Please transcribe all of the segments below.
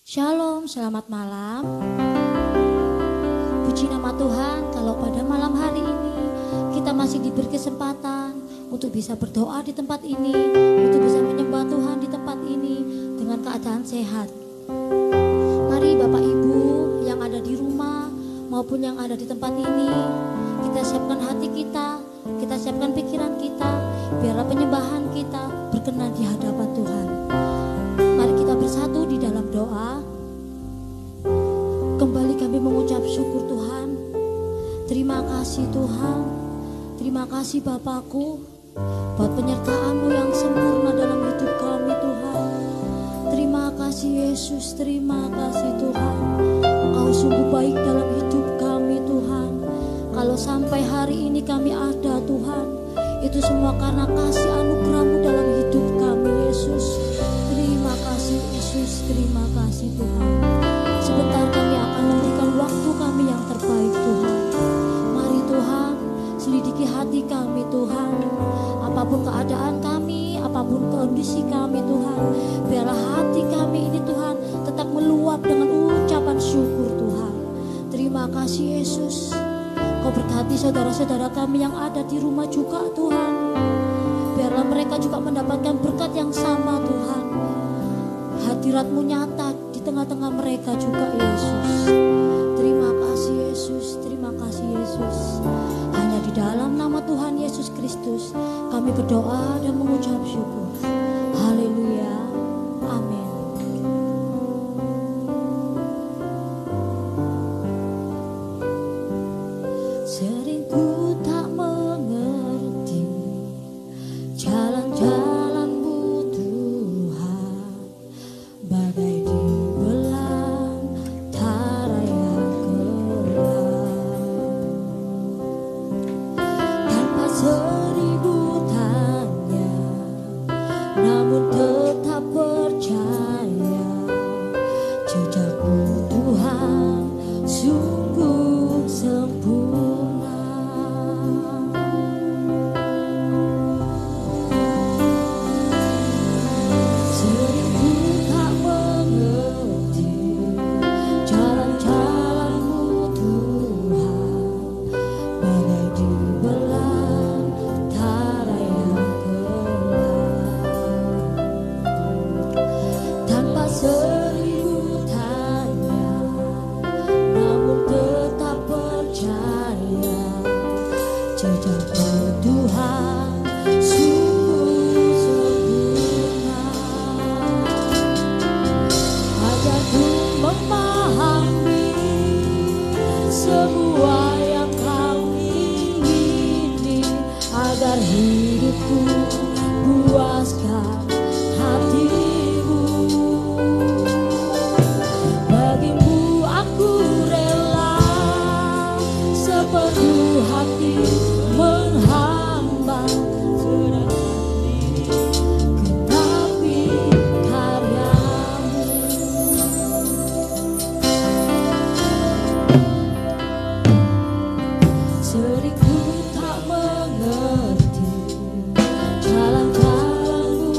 Shalom, selamat malam. Puji nama Tuhan kalau pada malam hari ini kita masih diberi kesempatan untuk bisa berdoa di tempat ini, untuk bisa menyembah Tuhan di tempat ini dengan keadaan sehat. Mari Bapak Ibu yang ada di rumah maupun yang ada di tempat ini, kita siapkan hati kita siapkan pikiran kita, biarlah penyembahan kita berkenan di hadapan Tuhan. Mari kita bersatu di dalam doa. Kembali kami mengucap syukur Tuhan. Terima kasih Tuhan. Terima kasih Bapakku buat penyertaan-Mu yang sempurna dalam hidup kami Tuhan. Terima kasih Yesus, terima kasih Tuhan. Engkau sungguh baik dalam hidup kami Tuhan. Kalau sampai hari ini kami ada Tuhan, itu semua karena kasih anugerah-Mu dalam hidup kami Yesus. Terima kasih Yesus, terima kasih Tuhan. Sebentar kami akan memberikan waktu kami yang terbaik Tuhan. Mari Tuhan, selidiki hati kami Tuhan. Apapun keadaan kami, apapun kondisi kami Tuhan, biarlah hati kami ini Tuhan tetap meluap dengan ucapan syukur Tuhan. Terima kasih Yesus. Kau berkati saudara-saudara kami yang ada di rumah juga Tuhan. Biarlah mereka juga mendapatkan berkat yang sama Tuhan. Hadirat-Mu nyata di tengah-tengah mereka juga Yesus. Terima kasih Yesus, terima kasih Yesus. Hanya di dalam nama Tuhan Yesus Kristus kami berdoa dan mengucap syukur. Haleluya, amin. Sering ku tak mengerti jalan-jalan-Mu Tuhan, bagai di belantara yang gelap. Tanpa seribu tanya, namun tetap percaya, jejak-Mu Tuhan sungguh sempurna. Sering ku tak mengerti jalan-jalan-Mu Tuhan, bagai di belantara yang gelap. Tanpa seribu tanya, namun tetap percaya, jejak-Mu Tuhan sungguh sempurna. Ajarku memahami semua yang Kau ingini, agar hidupku puaskan hati-Mu. Bagimu aku rela sepenuh hati menghamba, genapi karya-Mu. Sering ku tak mengerti jalan-jalan-Mu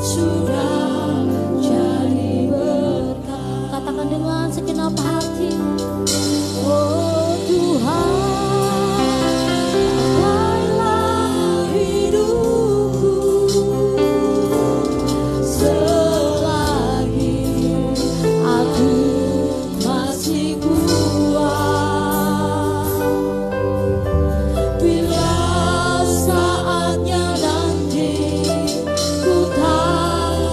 sudah jadi berkat. Katakan dengan segenap hati, oh Tuhan, pakailah hidupku selagi aku masih kuat. Bila saatnya nanti ku tak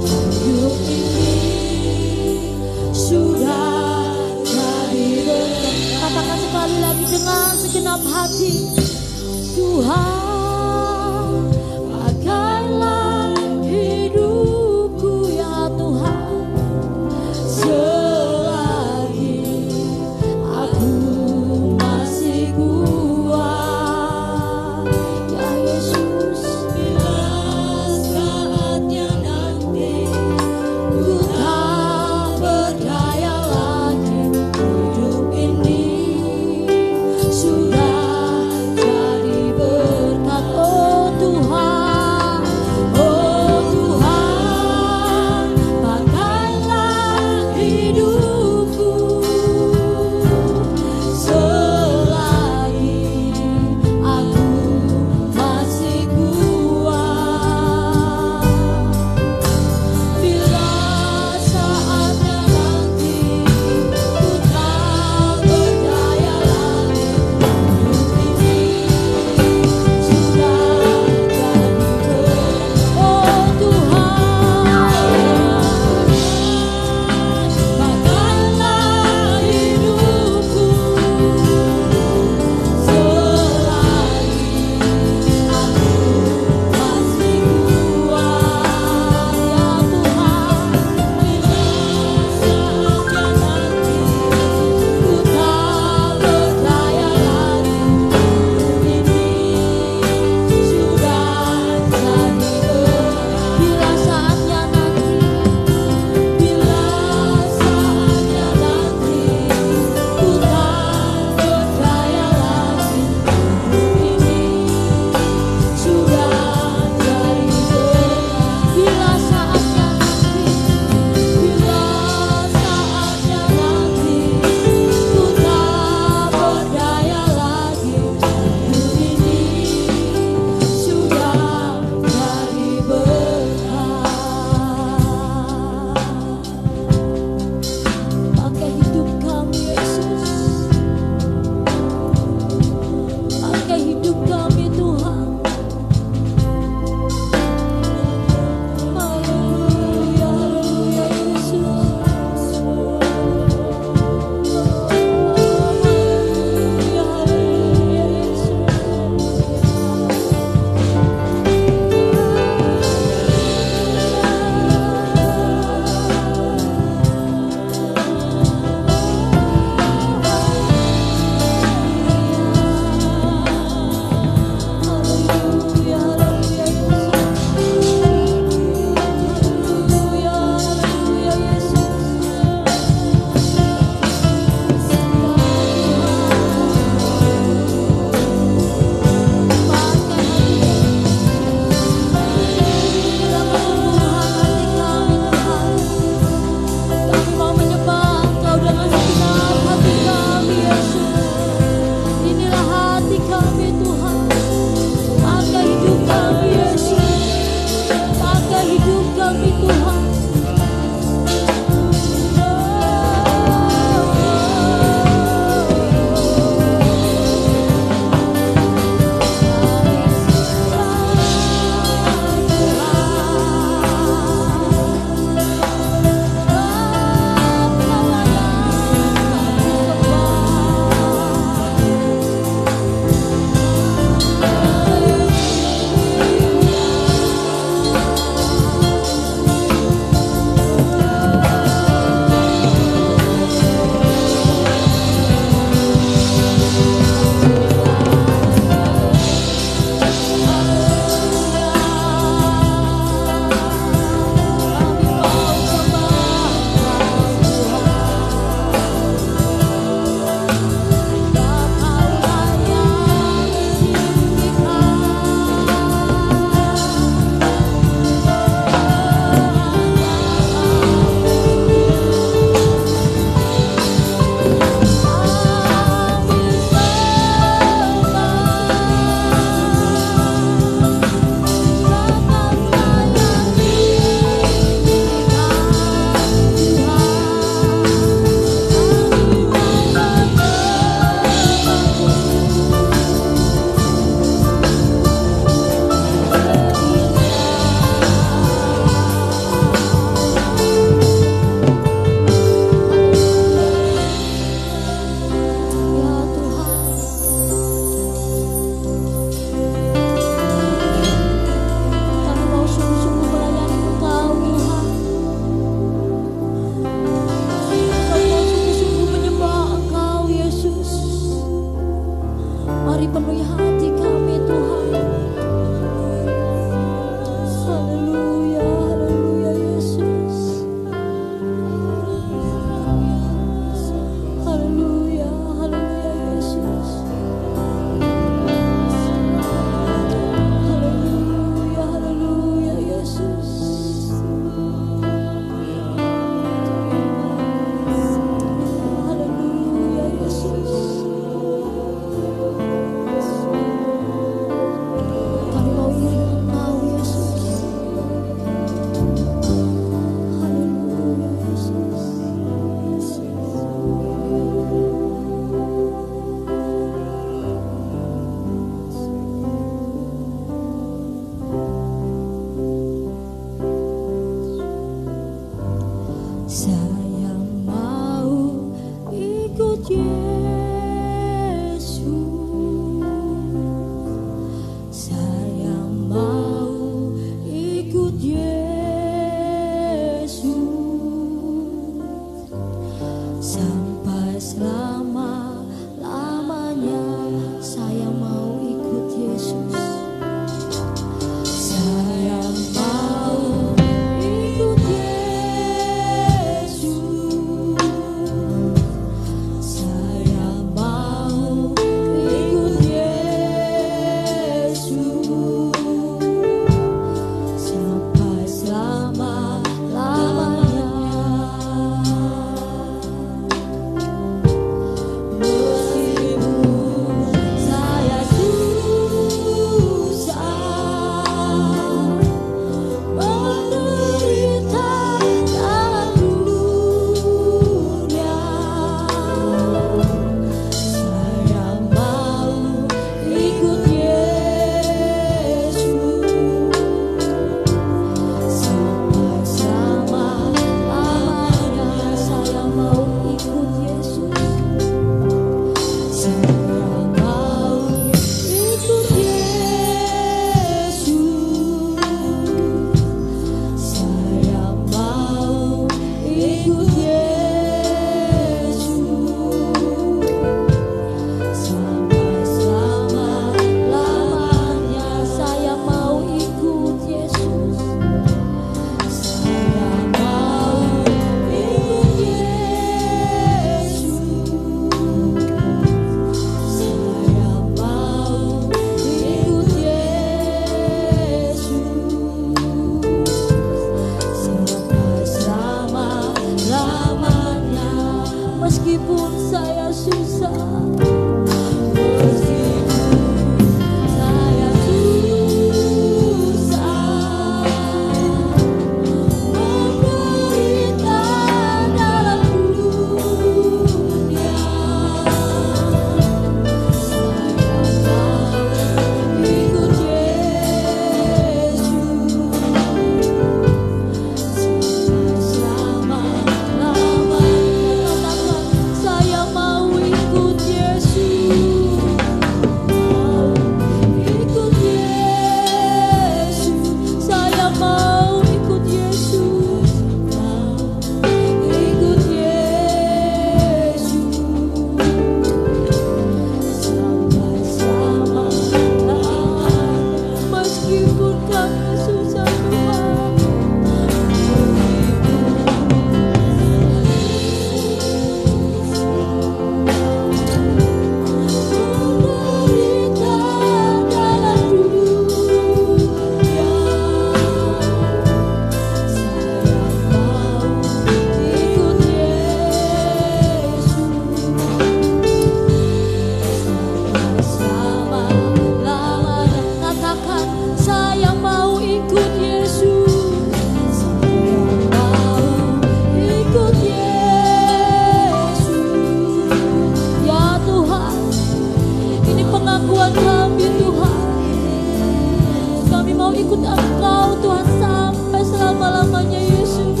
ikut Engkau Tuhan sampai selama-lamanya Yesus.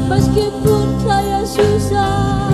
Meskipun saya susah,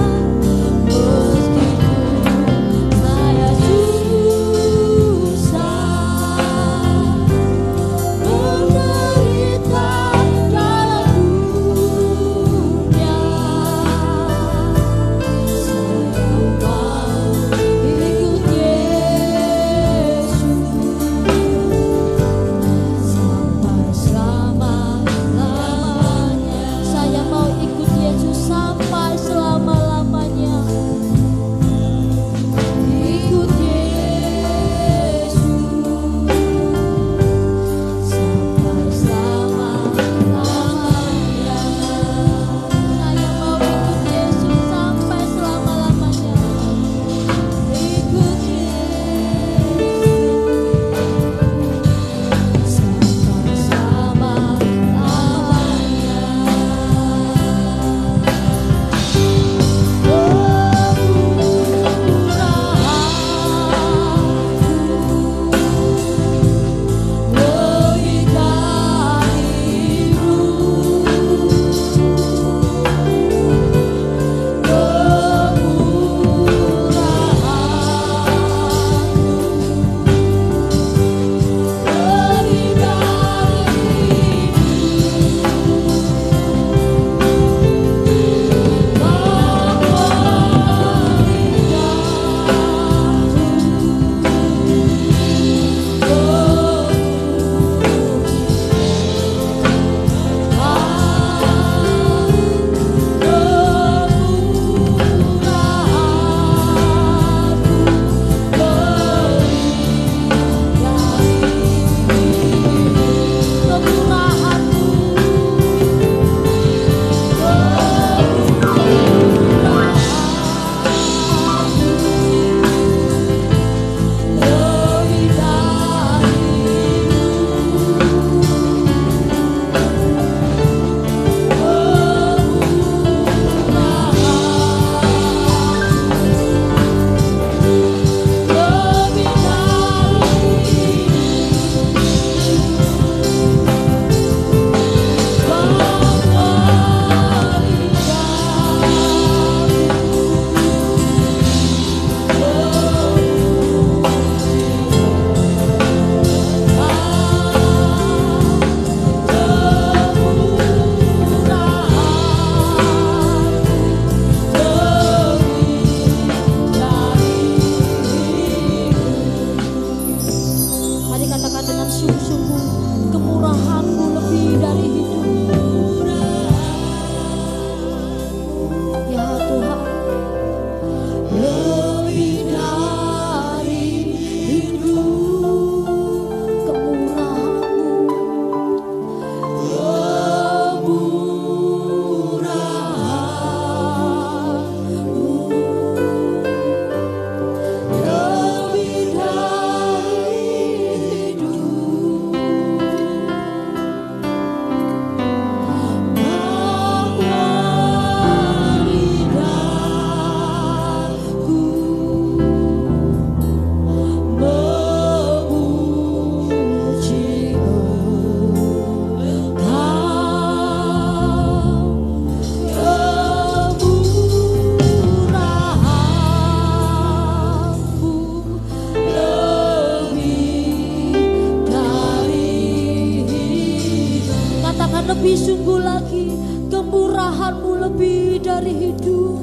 lebih sungguh lagi, kemurahan-Mu lebih dari hidup.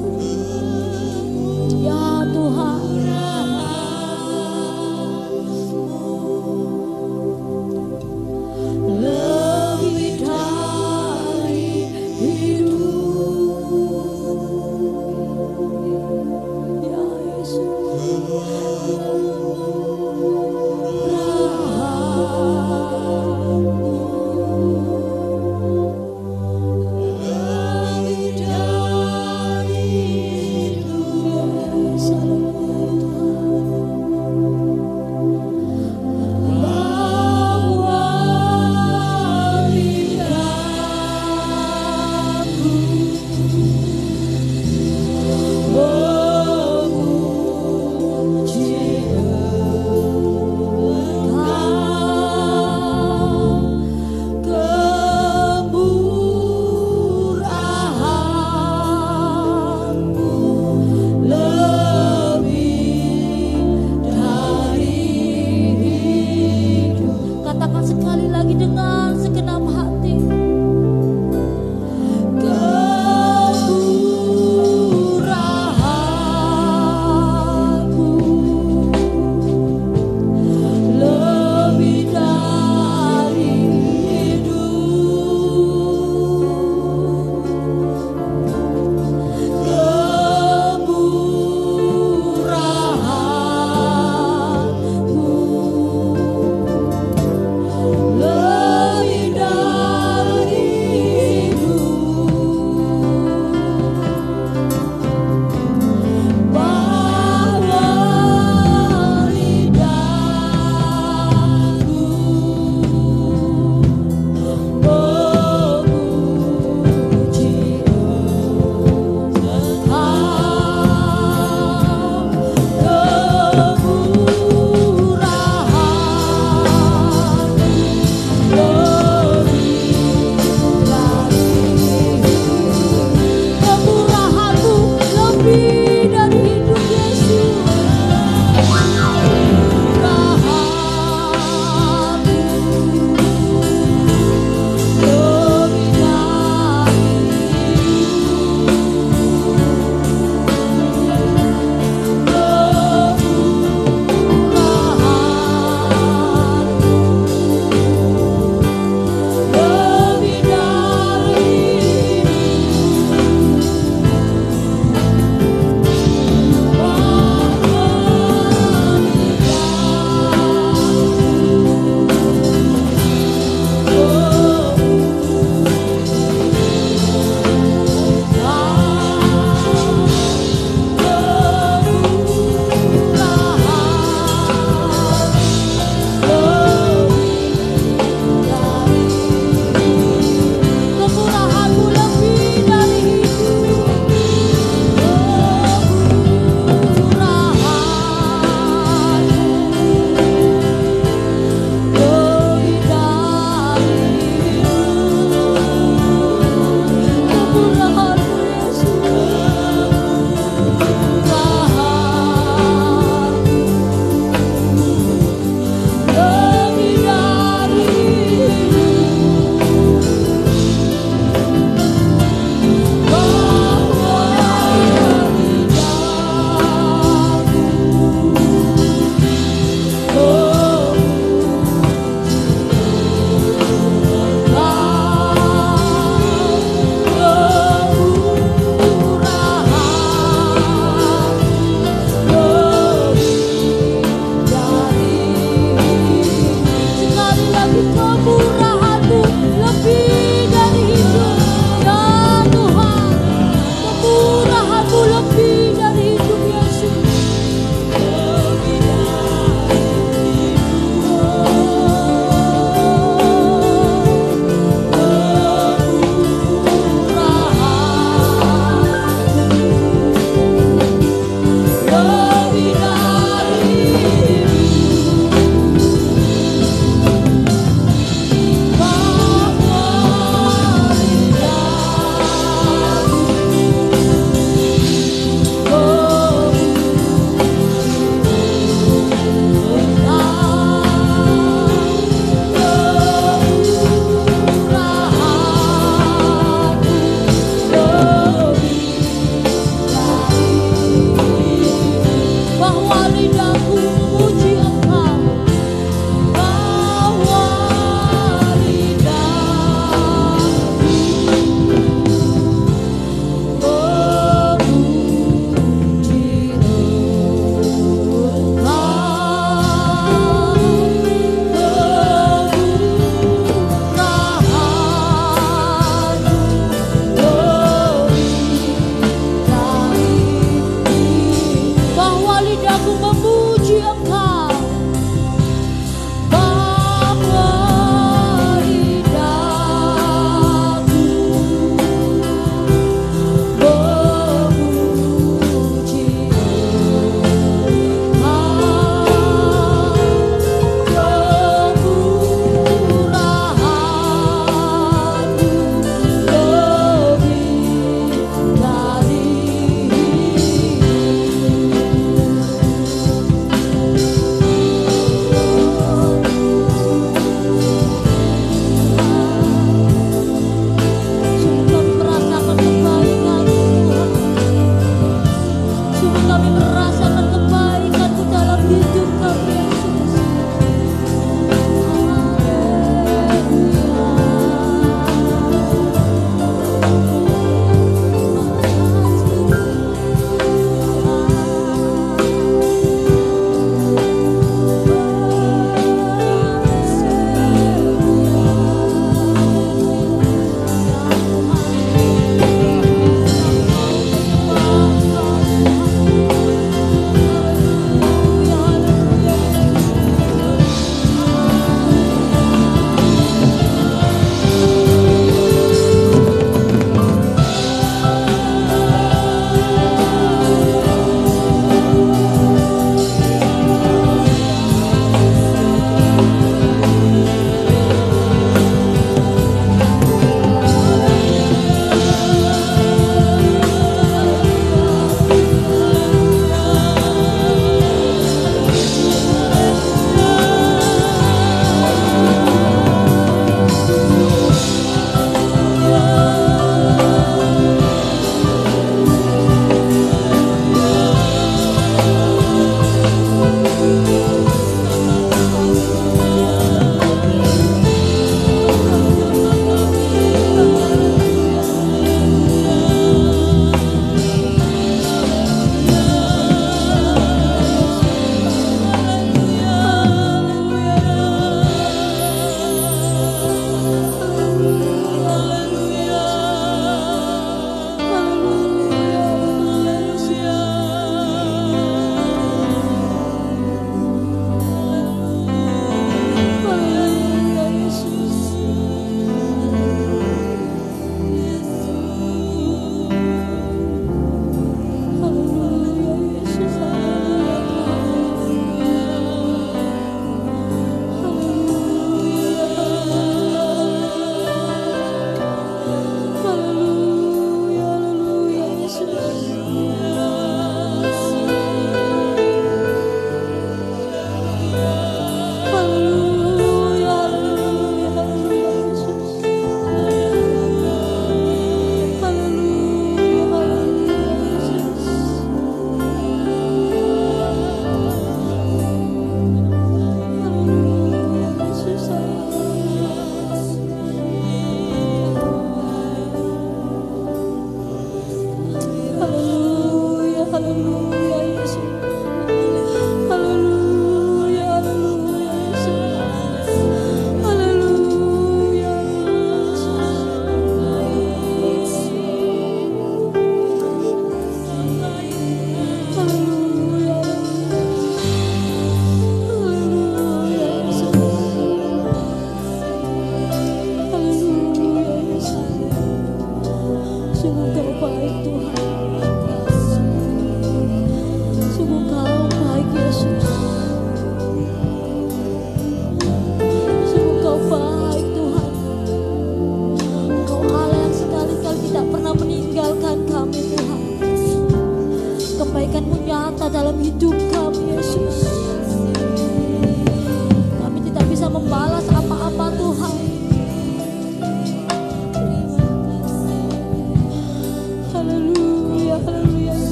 Ya Tuhan, lebih dari hidup. Ya Yesus, dengan segenap hati. Lebih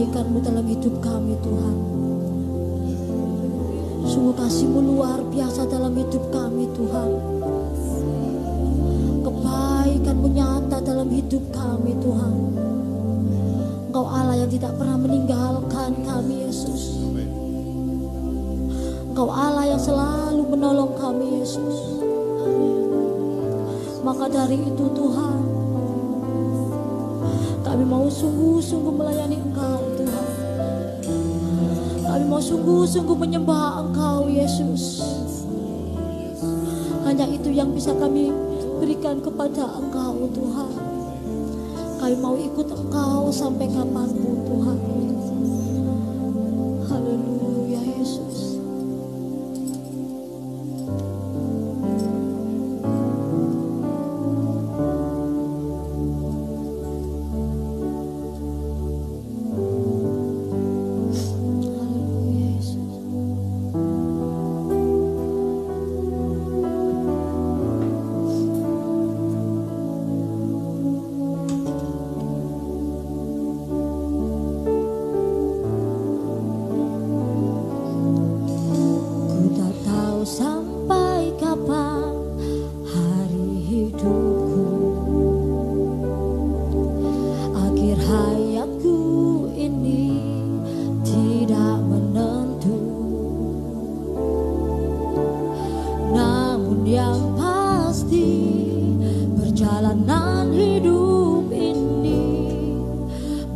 kebaikan-Mu dalam hidup kami Tuhan. Sungguh kasih-Mu luar biasa dalam hidup kami Tuhan. Kebaikan-Mu nyata dalam hidup kami Tuhan. Engkau Allah yang tidak pernah meninggalkan kami Yesus. Engkau Allah yang selalu menolong kami Yesus. Maka dari itu Tuhan, kami mau sungguh-sungguh melayani Engkau Tuhan. Kami mau sungguh-sungguh menyembah Engkau Yesus. Hanya itu yang bisa kami berikan kepada Engkau Tuhan. Kami mau ikut Engkau sampai kapanpun Tuhan. Haleluya Yesus.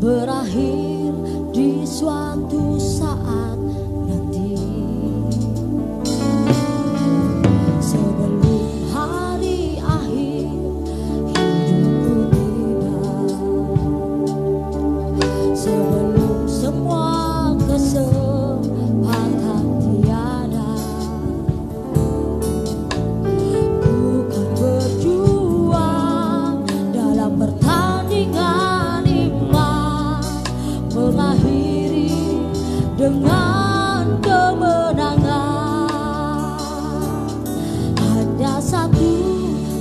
Berakhir di suatu saat nanti. Sebelum hari akhir hidupku tiba, sebelum semua kesempatan tiada, ku kan berjuang dalam pertandingan mengakhiri dengan kemenangan. Hanya satu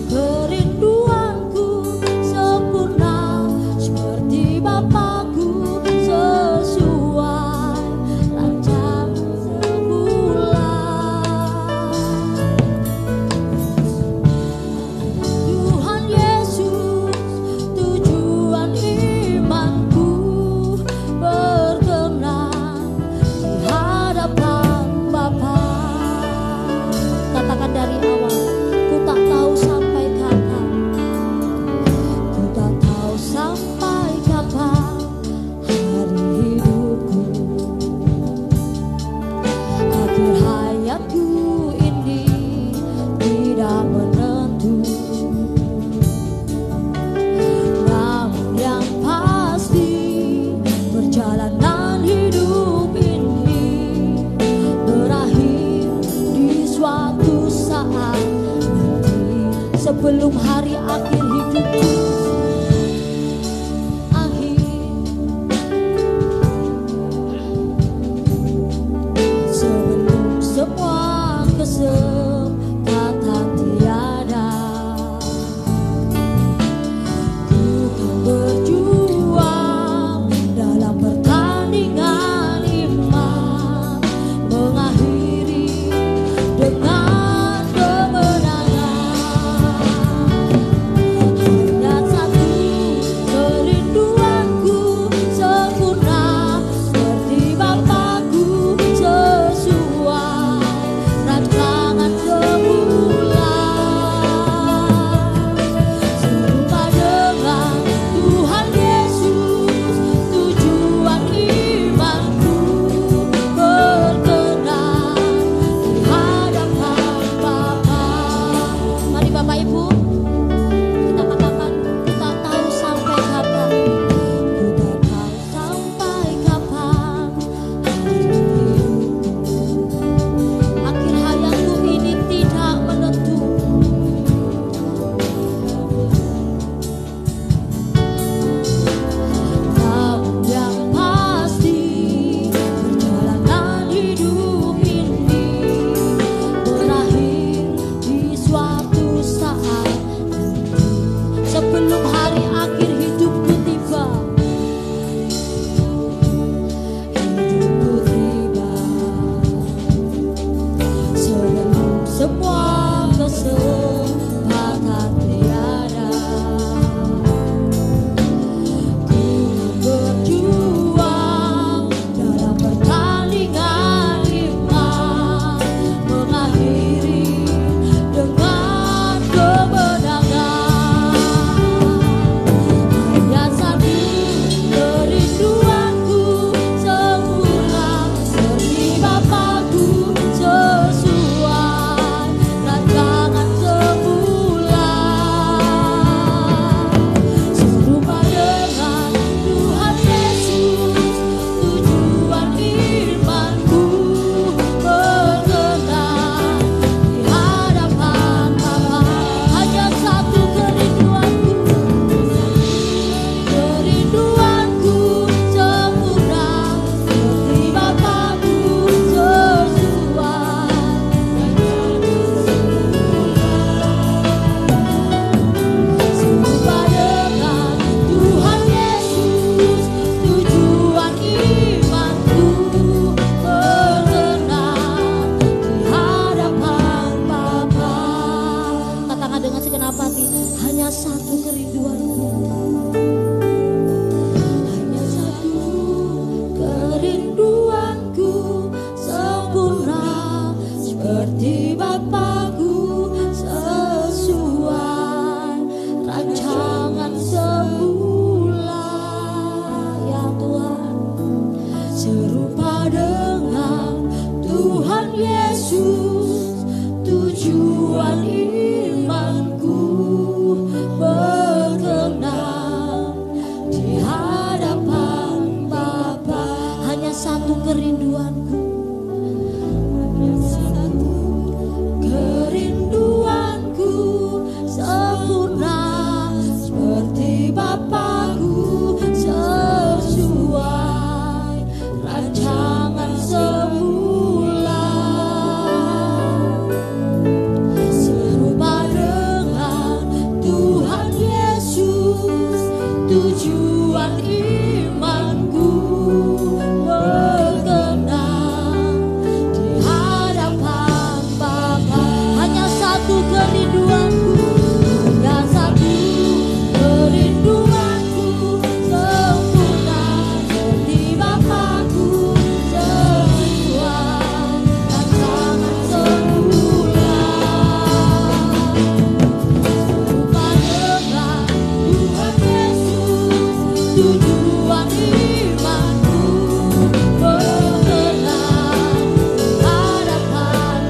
kerinduanku, sempurna seperti Bapakku, sesuai rancangan semula. Tuhan Yesus, tujuan imanku, berkenan di hadapan Bapa. Katakan dari awal, ku tak tahu sampai kapan, ku tak tahu sampai kapan hari hidupku, akhir hayatku ini tidak menentu. Namun yang pasti, perjalanan hidup ini berakhir di suatu saat nanti. Sebelum hari akhir hidupku akhir, sebelum semua kesempatan tiada, ku kan berjuang dalam pertandingan iman, mengakhiri dengan kemenangan. kerinduanku. Satu kerinduanku sempurna seperti Bapakku, sesuai rancangan semula. Serupa dengan Tuhan Yesus, tujuan imanku berkenan di hadapan Bapa. Hanya satu kerinduanku, hanya satu kerinduanku sempurna seperti Bapakku, sesuai rancangan semula. Serupa dengan Tuhan Yesus, tujuan imanku berkenan di hadapan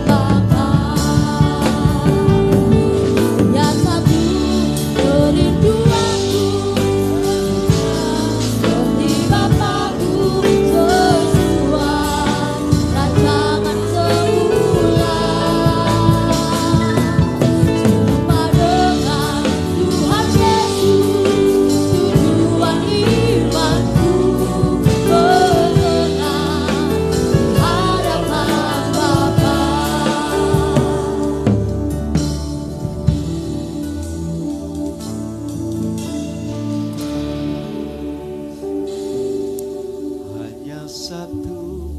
Bapa. Hanya satu kerinduanku seperti Bapakku, sesuai rancangan semula. Serupa dengan Tuhan Yesus, tujuan imanku berkenan di hadapan Bapa. Hanya satu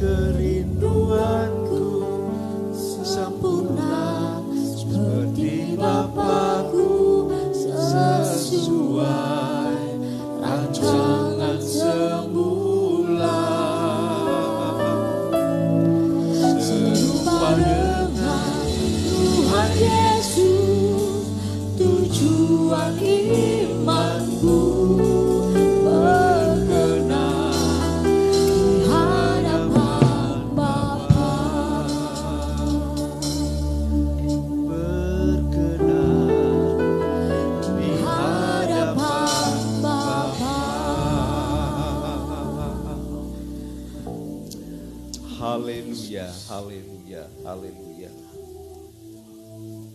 kerinduanku sempurna seperti Bapakku, sesuai rancangan semula. Serupa dengan Tuhan Yesus, tujuan imanku berkenan di hadapan Bapa. Berkenan Di hadapan Bapa. Haleluya, haleluya, haleluya.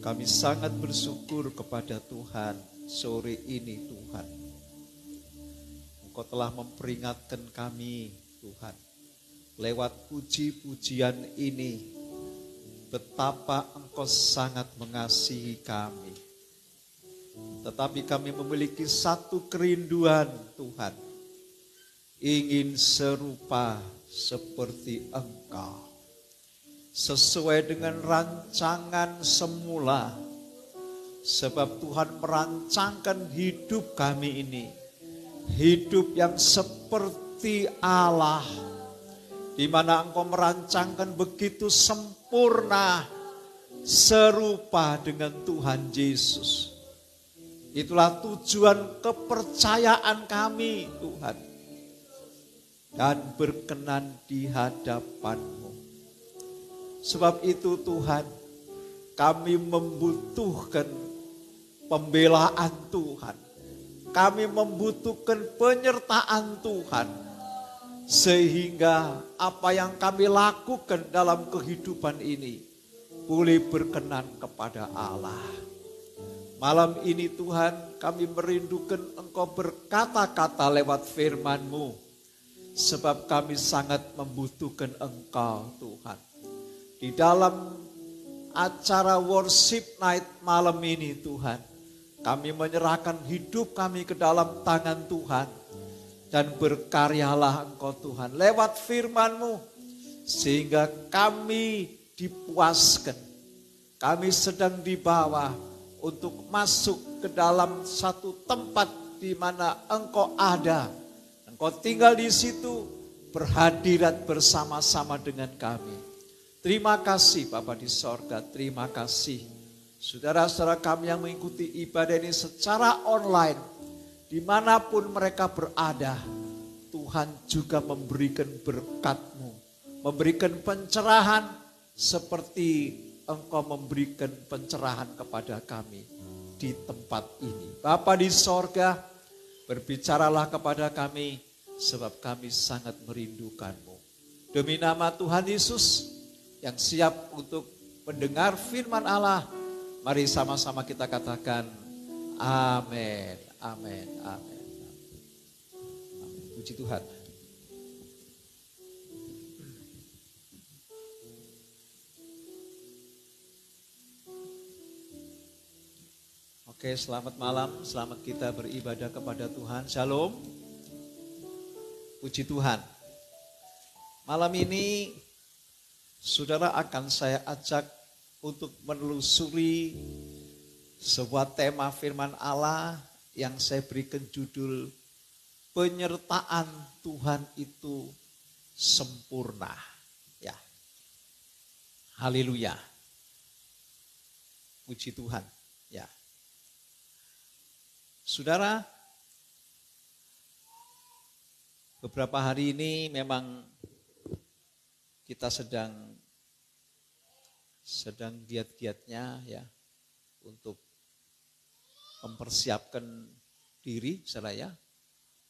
Kami sangat bersyukur kepada Tuhan sore ini Tuhan. Engkau telah memperingatkan kami Tuhan. Lewat puji-pujian ini, betapa Engkau sangat mengasihi kami. Tetapi kami memiliki satu kerinduan Tuhan. Ingin serupa seperti Engkau. Sesuai dengan rancangan semula. Sebab Tuhan merancangkan hidup kami ini. Hidup yang seperti Allah. Di mana Engkau merancangkan begitu sempurna. Serupa dengan Tuhan Yesus. Itulah tujuan kepercayaan kami Tuhan. Dan berkenan di hadapan-Mu. Sebab itu Tuhan, kami membutuhkan pembelaan Tuhan. Kami membutuhkan penyertaan Tuhan. Sehingga apa yang kami lakukan dalam kehidupan ini boleh berkenan kepada Allah. Malam ini Tuhan, kami merindukan Engkau berkata-kata lewat firman-Mu. Sebab kami sangat membutuhkan Engkau Tuhan. Di dalam acara worship night malam ini Tuhan, kami menyerahkan hidup kami ke dalam tangan Tuhan. Dan berkaryalah Engkau Tuhan lewat firman-Mu. Sehingga kami dipuaskan. Kami sedang dibawa untuk masuk ke dalam satu tempat di mana Engkau ada. Engkau tinggal di situ, berhadirat bersama-sama dengan kami. Terima kasih Bapa di sorga, terima kasih. Saudara-saudara kami yang mengikuti ibadah ini secara online, dimanapun mereka berada, Tuhan juga memberikan berkat-Mu, memberikan pencerahan seperti Engkau memberikan pencerahan kepada kami di tempat ini. Bapa di sorga, berbicaralah kepada kami sebab kami sangat merindukan-Mu. Demi nama Tuhan Yesus yang siap untuk mendengar firman Allah, mari sama-sama kita katakan amin, amin, amin. Amin. Puji Tuhan. Oke, selamat malam, selamat kita beribadah kepada Tuhan. Shalom. Puji Tuhan. Malam ini saudara akan saya ajak untuk menelusuri sebuah tema firman Allah yang saya berikan judul penyertaan Tuhan itu sempurna. Ya. Haleluya. Puji Tuhan. Ya. Saudara, beberapa hari ini memang kita sedang giat-giatnya ya untuk mempersiapkan diri, saudara ya,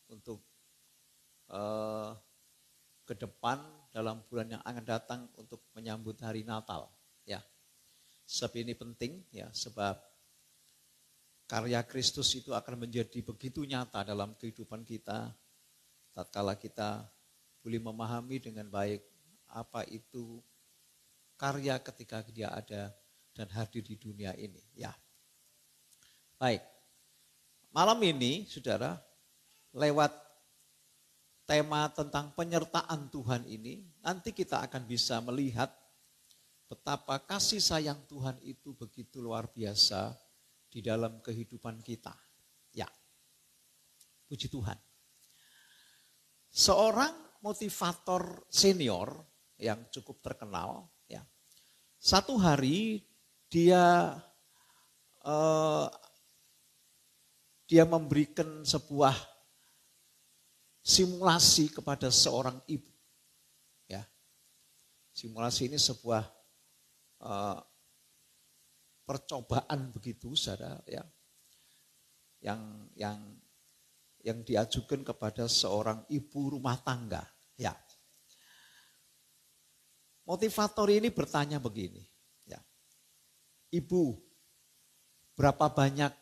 untuk ke depan dalam bulan yang akan datang untuk menyambut hari Natal ya. Sebab ini penting ya, sebab karya Kristus itu akan menjadi begitu nyata dalam kehidupan kita tatkala kita boleh memahami dengan baik apa itu karya ketika dia ada dan hadir di dunia ini. Ya. Baik, malam ini saudara lewat tema tentang penyertaan Tuhan ini nanti kita akan bisa melihat betapa kasih sayang Tuhan itu begitu luar biasa di dalam kehidupan kita. Ya, puji Tuhan. Seorang motivator senior yang cukup terkenal, ya. Satu hari dia memberikan sebuah simulasi kepada seorang ibu, ya. Simulasi ini sebuah percobaan begitu, saudara, ya, yang diajukan kepada seorang ibu rumah tangga, ya. Motivator ini bertanya begini, ya, Ibu, berapa banyak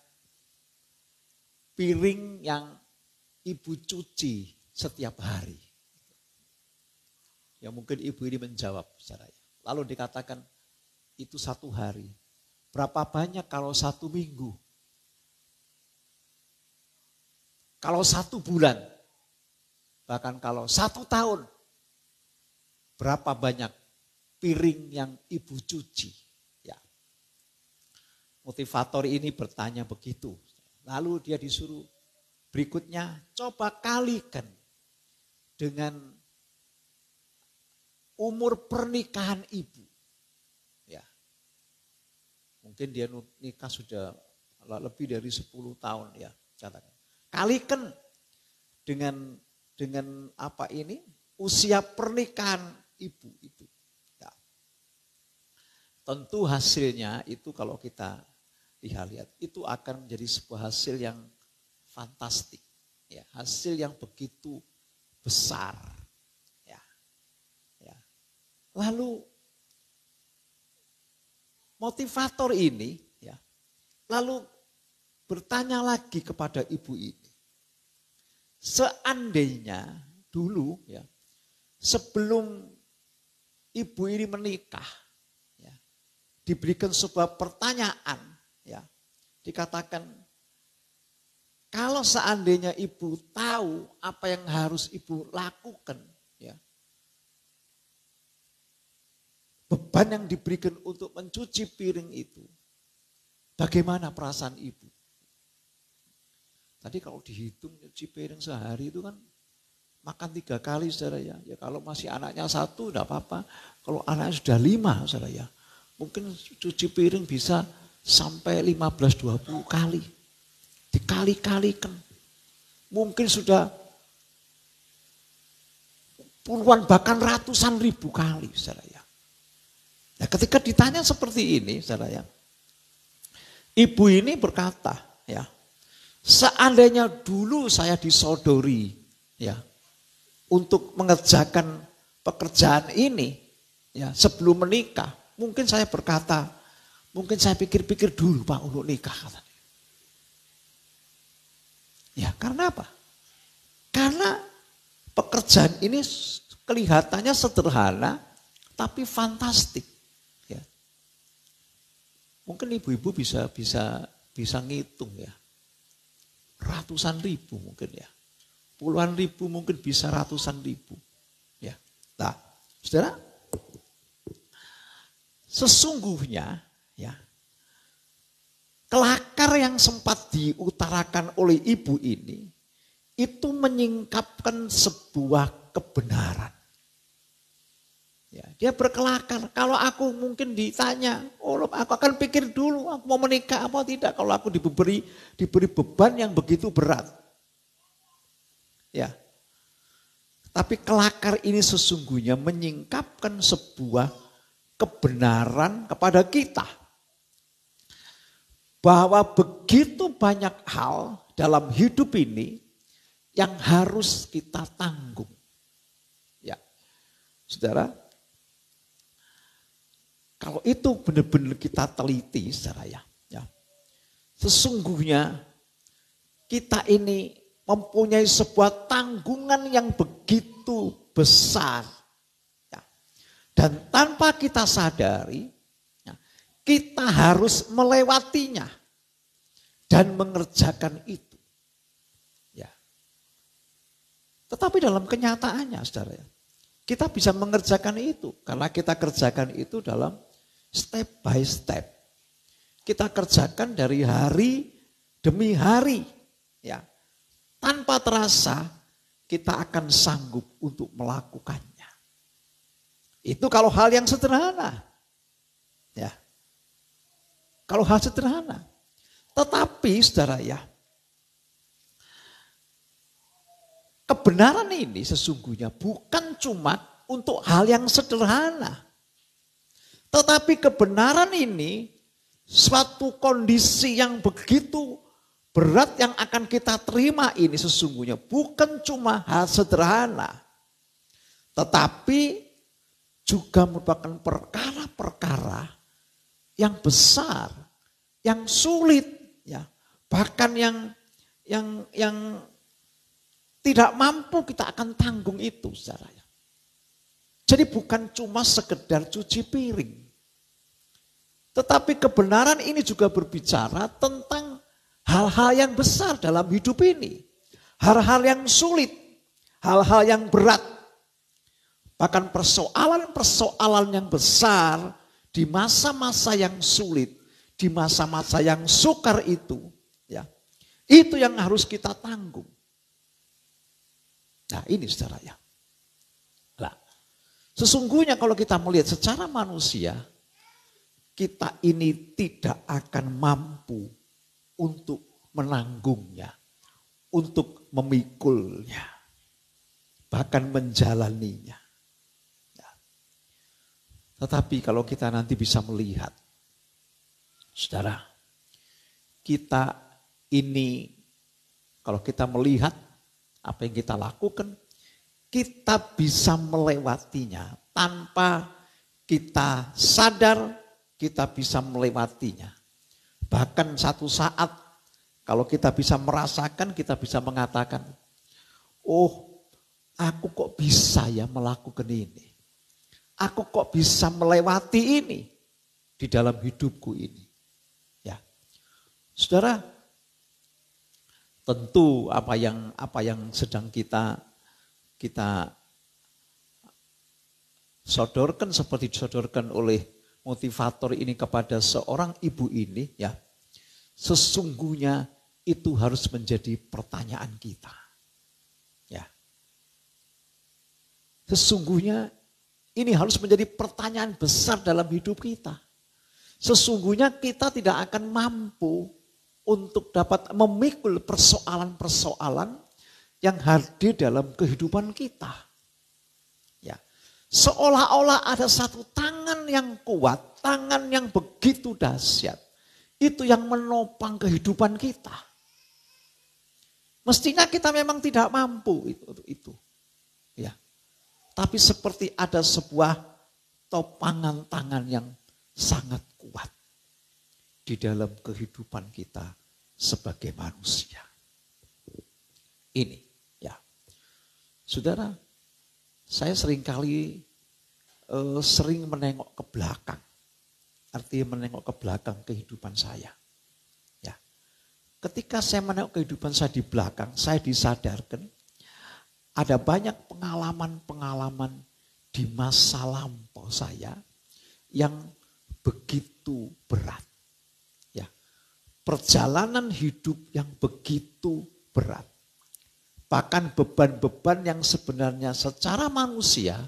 piring yang ibu cuci setiap hari? Ya mungkin ibu ini menjawab, saudara. Lalu dikatakan itu 1 hari. Berapa banyak kalau 1 minggu? Kalau 1 bulan? Bahkan kalau 1 tahun? Berapa banyak piring yang ibu cuci? Ya. Motivator ini bertanya begitu. Lalu dia disuruh berikutnya coba kalikan dengan umur pernikahan ibu. Ya. Mungkin dia nikah sudah lebih dari 10 tahun ya. Katakan. Kalikan dengan apa ini? Usia pernikahan ibu itu. Ya. Tentu hasilnya itu kalau kita lihat itu akan menjadi sebuah hasil yang fantastik. Ya, hasil yang begitu besar. Ya. Ya. Lalu motivator ini ya, lalu bertanya lagi kepada ibu ini. Seandainya dulu ya, sebelum ibu ini menikah, ya, diberikan sebuah pertanyaan, ya, dikatakan kalau seandainya ibu tahu apa yang harus ibu lakukan, ya, beban yang diberikan untuk mencuci piring itu, bagaimana perasaan ibu? Tadi kalau dihitung cuci piring sehari itu kan makan 3 kali, saudara ya. Ya kalau masih anaknya 1 enggak apa-apa. Kalau anaknya sudah 5, saudara ya. Mungkin cuci piring bisa sampai 15-20 kali. Dikali-kalikan. Mungkin sudah puluhan bahkan ratusan ribu kali, saudara ya. Nah, ketika ditanya seperti ini, saudara ya. Ibu ini berkata, ya. Seandainya dulu saya disodori, ya. untuk mengerjakan pekerjaan ini ya sebelum menikah, mungkin saya berkata, mungkin saya pikir-pikir dulu Pak untuk nikah katanya. Ya karena apa? Karena pekerjaan ini kelihatannya sederhana tapi fantastik. Ya. Mungkin ibu-ibu bisa ngitung ya. Ratusan ribu mungkin ya. Puluhan ribu mungkin bisa ratusan ribu. Ya. Nah, saudara, sesungguhnya ya kelakar yang sempat diutarakan oleh ibu ini itu menyingkapkan sebuah kebenaran. Ya, dia berkelakar. Kalau aku mungkin ditanya, aku akan pikir dulu aku mau menikah apa tidak kalau aku diberi beban yang begitu berat. Ya. Tapi kelakar ini sesungguhnya menyingkapkan sebuah kebenaran kepada kita. Bahwa begitu banyak hal dalam hidup ini yang harus kita tanggung. Ya, saudara, kalau itu benar-benar kita teliti, saudara ya, sesungguhnya kita ini mempunyai sebuah tanggungan yang begitu besar. Ya. Dan tanpa kita sadari, kita harus melewatinya dan mengerjakan itu. Ya. Tetapi dalam kenyataannya, saudara, kita bisa mengerjakan itu karena kita kerjakan itu dalam step by step. Kita kerjakan dari hari demi hari, ya. Tanpa terasa kita akan sanggup untuk melakukannya. Itu kalau hal yang sederhana, ya. Kalau hal sederhana. Tetapi saudara ya, kebenaran ini sesungguhnya bukan cuma untuk hal yang sederhana. Tetapi kebenaran ini suatu kondisi yang begitu berat yang akan kita terima ini sesungguhnya bukan cuma hal sederhana. Tetapi juga merupakan perkara-perkara yang besar, yang sulit, ya, bahkan yang tidak mampu kita akan tanggung itu, saudara. Jadi bukan cuma sekedar cuci piring, tetapi kebenaran ini juga berbicara tentang hal-hal yang besar dalam hidup ini, hal-hal yang sulit, hal-hal yang berat, bahkan persoalan-persoalan yang besar. Di masa-masa yang sulit, di masa-masa yang sukar itu, ya, itu yang harus kita tanggung. Nah ini saudara ya. Nah, sesungguhnya kalau kita melihat secara manusia, kita ini tidak akan mampu untuk menanggungnya, untuk memikulnya, bahkan menjalaninya. Tetapi kalau kita nanti bisa melihat, saudara, kita ini kalau kita melihat apa yang kita lakukan, kita bisa melewatinya tanpa kita sadar, kita bisa melewatinya. Bahkan satu saat kalau kita bisa merasakan, kita bisa mengatakan, oh aku kok bisa ya melakukan ini. Aku kok bisa melewati ini di dalam hidupku ini. Ya. Saudara, tentu apa yang sedang kita sodorkan seperti disodorkan oleh motivator ini kepada seorang ibu ini, ya. Sesungguhnya itu harus menjadi pertanyaan kita. Ya. Sesungguhnya ini harus menjadi pertanyaan besar dalam hidup kita. Sesungguhnya kita tidak akan mampu untuk dapat memikul persoalan-persoalan yang hadir dalam kehidupan kita. Ya, seolah-olah ada satu tangan yang kuat, tangan yang begitu dahsyat. Itu yang menopang kehidupan kita. Mestinya kita memang tidak mampu itu. Ya. Tapi seperti ada sebuah topangan tangan yang sangat kuat di dalam kehidupan kita sebagai manusia. Ini ya. Saudara, saya seringkali sering menengok ke belakang. Artinya menengok ke belakang kehidupan saya. Ya. Ketika saya menengok kehidupan saya di belakang, saya disadarkan ada banyak pengalaman-pengalaman di masa lampau saya yang begitu berat. Ya. Perjalanan hidup yang begitu berat. Bahkan beban-beban yang sebenarnya secara manusia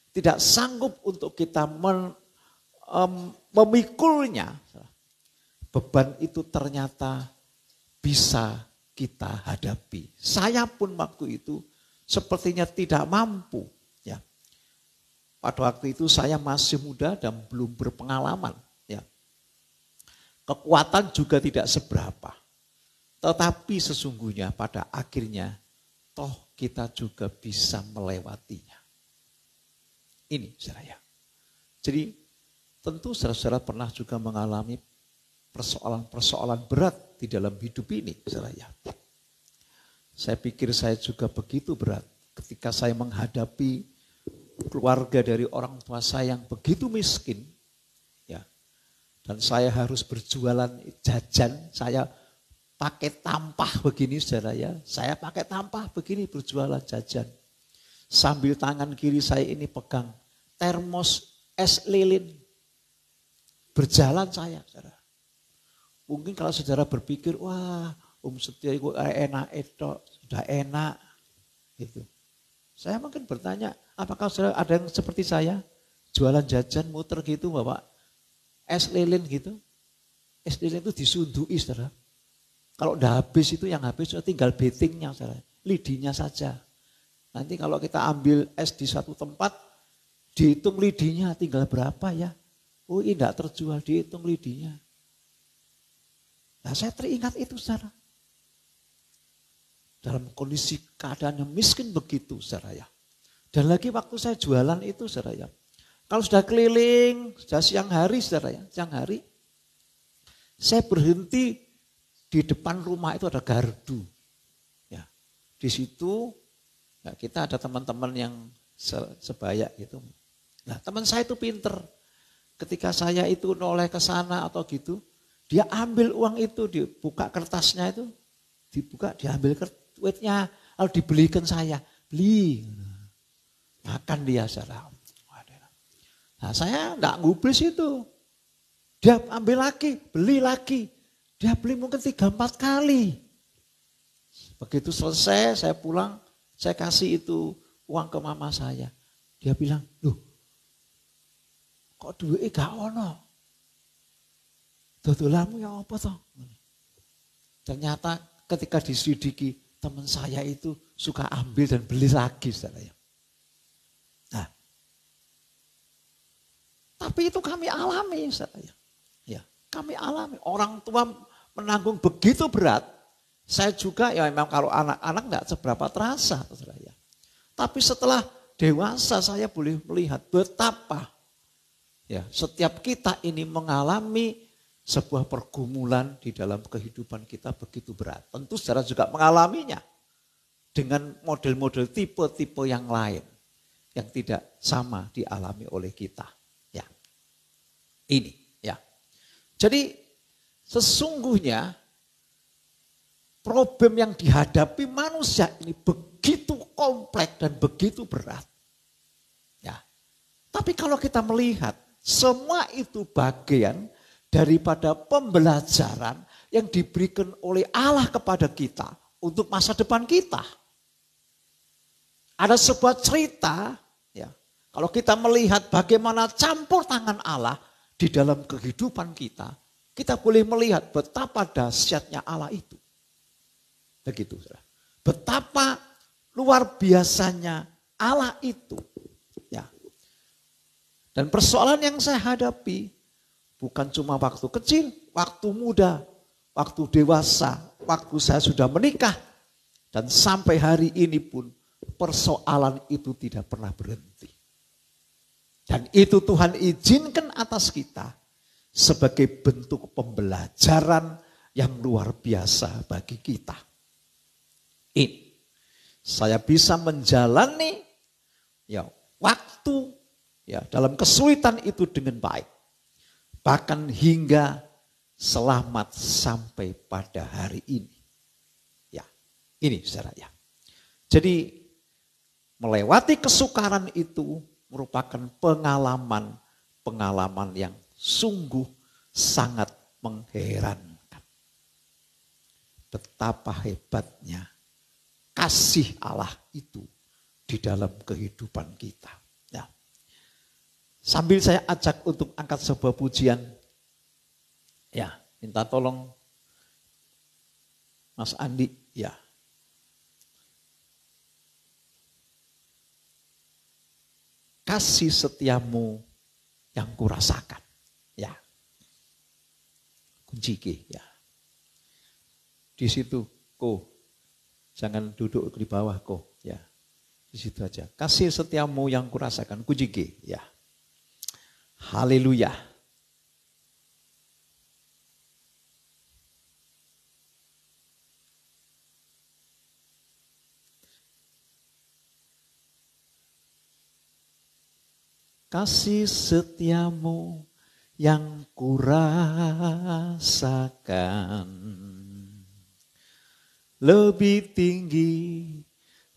tidak sanggup untuk kita memikulnya. Beban itu ternyata bisa kita hadapi. Saya pun waktu itu sepertinya tidak mampu. Ya. Pada waktu itu saya masih muda dan belum berpengalaman. Ya. Kekuatan juga tidak seberapa. Tetapi sesungguhnya pada akhirnya toh kita juga bisa melewatinya. Ini saudara. Jadi tentu saudara-saudara pernah juga mengalami persoalan-persoalan berat di dalam hidup ini saudara. Saya pikir saya juga begitu berat ketika saya menghadapi keluarga dari orang tua saya yang begitu miskin. Ya. Dan saya harus berjualan jajan, saya pakai tampah begini saudara ya. Saya pakai tampah begini berjualan jajan. Sambil tangan kiri saya ini pegang termos es lilin. Berjalan saya, saudara. Mungkin kalau saudara berpikir, wah Setia itu enak itu, sudah enak. Gitu. Saya mungkin bertanya, apakah saudara ada yang seperti saya? Jualan jajan muter gitu bapak es lilin gitu. Es lilin itu disundui saudara. Kalau udah habis itu yang habis tinggal betingnya saudara. Lidinya saja. Nanti kalau kita ambil es di satu tempat, dihitung lidinya tinggal berapa ya. Oh ini tidak terjual, dihitung lidinya. Nah saya teringat itu saudara. Dalam kondisi keadaan yang miskin begitu saudara ya. Dan lagi waktu saya jualan itu saudara ya. Kalau sudah keliling, sudah siang hari saudara ya, siang hari. Saya berhenti di depan rumah itu ada gardu. Ya, di situ ya, kita ada teman-teman yang sebaya gitu. Nah teman saya itu pinter. Ketika saya itu noleh ke sana atau gitu, dia ambil uang itu, dibuka kertasnya itu, dibuka, diambil duitnya, lalu dibelikan saya. Beli. Makan dia saudara. Nah saya enggak ngubris itu. Dia ambil lagi, beli lagi. Dia beli mungkin 3-4 kali. Begitu selesai saya pulang, saya kasih itu uang ke mama saya. Dia bilang, loh kok duitnya gak ono? Dodolamu ya apa toh? Ternyata ketika diselidiki teman saya itu suka ambil dan beli lagi saudara. Nah, tapi itu kami alami saudara. Ya, kami alami. Orang tua menanggung begitu berat. Saya juga ya memang kalau anak-anak enggak seberapa terasa saudara. Tapi setelah dewasa saya boleh melihat betapa ya setiap kita ini mengalami sebuah pergumulan di dalam kehidupan kita begitu berat. Tentu saudara juga mengalaminya dengan model-model tipe-tipe yang lain yang tidak sama dialami oleh kita. Ya, ini ya. Jadi sesungguhnya problem yang dihadapi manusia ini begitu kompleks dan begitu berat. Ya. Tapi kalau kita melihat semua itu bagian daripada pembelajaran yang diberikan oleh Allah kepada kita untuk masa depan kita. Ada sebuah cerita, ya, kalau kita melihat bagaimana campur tangan Allah di dalam kehidupan kita, kita boleh melihat betapa dahsyatnya Allah itu. Begitu, saudara. Betapa luar biasanya Allah itu. Ya. Dan persoalan yang saya hadapi bukan cuma waktu kecil, waktu muda, waktu dewasa, waktu saya sudah menikah. Dan sampai hari ini pun persoalan itu tidak pernah berhenti. Dan itu Tuhan izinkan atas kita sebagai bentuk pembelajaran yang luar biasa bagi kita. Ini saya bisa menjalani waktu dalam kesulitan itu dengan baik. Bahkan hingga selamat sampai pada hari ini. Ya, ini saudara ya. Jadi melewati kesukaran itu merupakan pengalaman yang sungguh sangat mengherankan. Betapa hebatnya kasih Allah itu di dalam kehidupan kita. Ya. Sambil saya ajak untuk angkat sebuah pujian. Ya, minta tolong Mas Andi, ya. Kasih setiamu yang kurasakan. Ya. Kunci G, ya. Di situ, jangan duduk di bawah, ya. Di situ aja. Kasih setiamu yang kurasakan, kunci G, ya. Haleluya. Kasih setiamu yang kurasakan lebih tinggi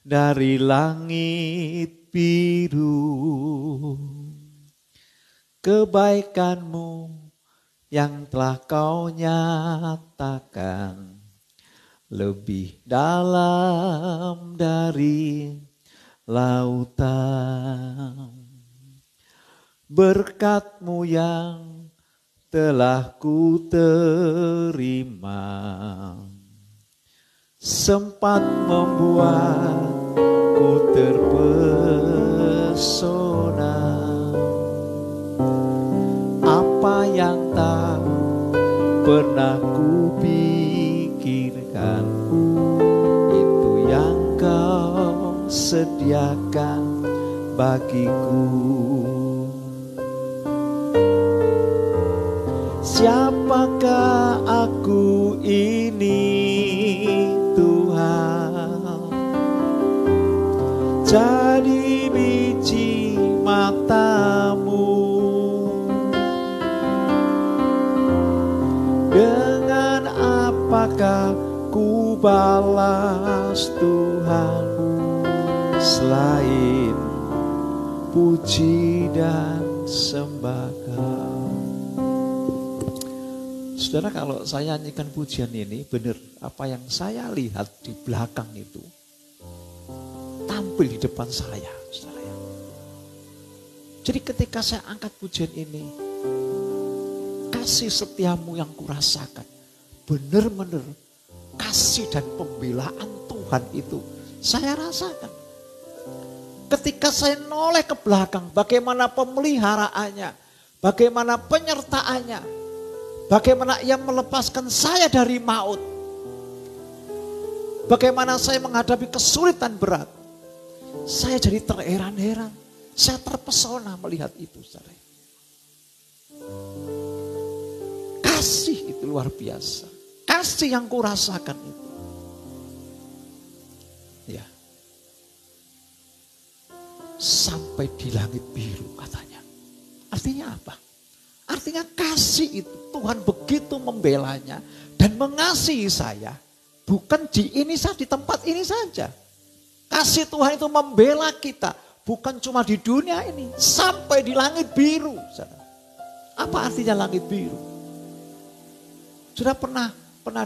dari langit biru. Kebaikanmu yang telah kau nyatakan lebih dalam dari lautan. Berkat-Mu yang telah ku terima sempat membuatku terpesona. Apa yang tak pernah ku pikirkan, itu yang Kau sediakan bagiku. Siapakah aku ini Tuhan? Jadi biji mata-Mu. Dengan apakah ku balas Tuhan selain puji dan sembah Kau? Saudara, kalau saya nyanyikan pujian ini, benar apa yang saya lihat di belakang itu tampil di depan saya, saudara. Jadi ketika saya angkat pujian ini, kasih setiamu yang kurasakan, benar-benar kasih dan pembelaan Tuhan itu saya rasakan. Ketika saya noleh ke belakang, bagaimana pemeliharaannya, bagaimana penyertaannya, bagaimana Ia melepaskan saya dari maut. Bagaimana saya menghadapi kesulitan berat. Saya jadi terheran-heran. Saya terpesona melihat itu, saudara. Kasih itu luar biasa. Kasih yang kurasakan itu. Ya. Sampai di langit biru katanya. Artinya apa? Artinya kasih itu Tuhan begitu membelanya dan mengasihi saya. Bukan di ini saja, di tempat ini saja. Kasih Tuhan itu membela kita. Bukan cuma di dunia ini. Sampai di langit biru. Apa artinya langit biru? Sudah pernah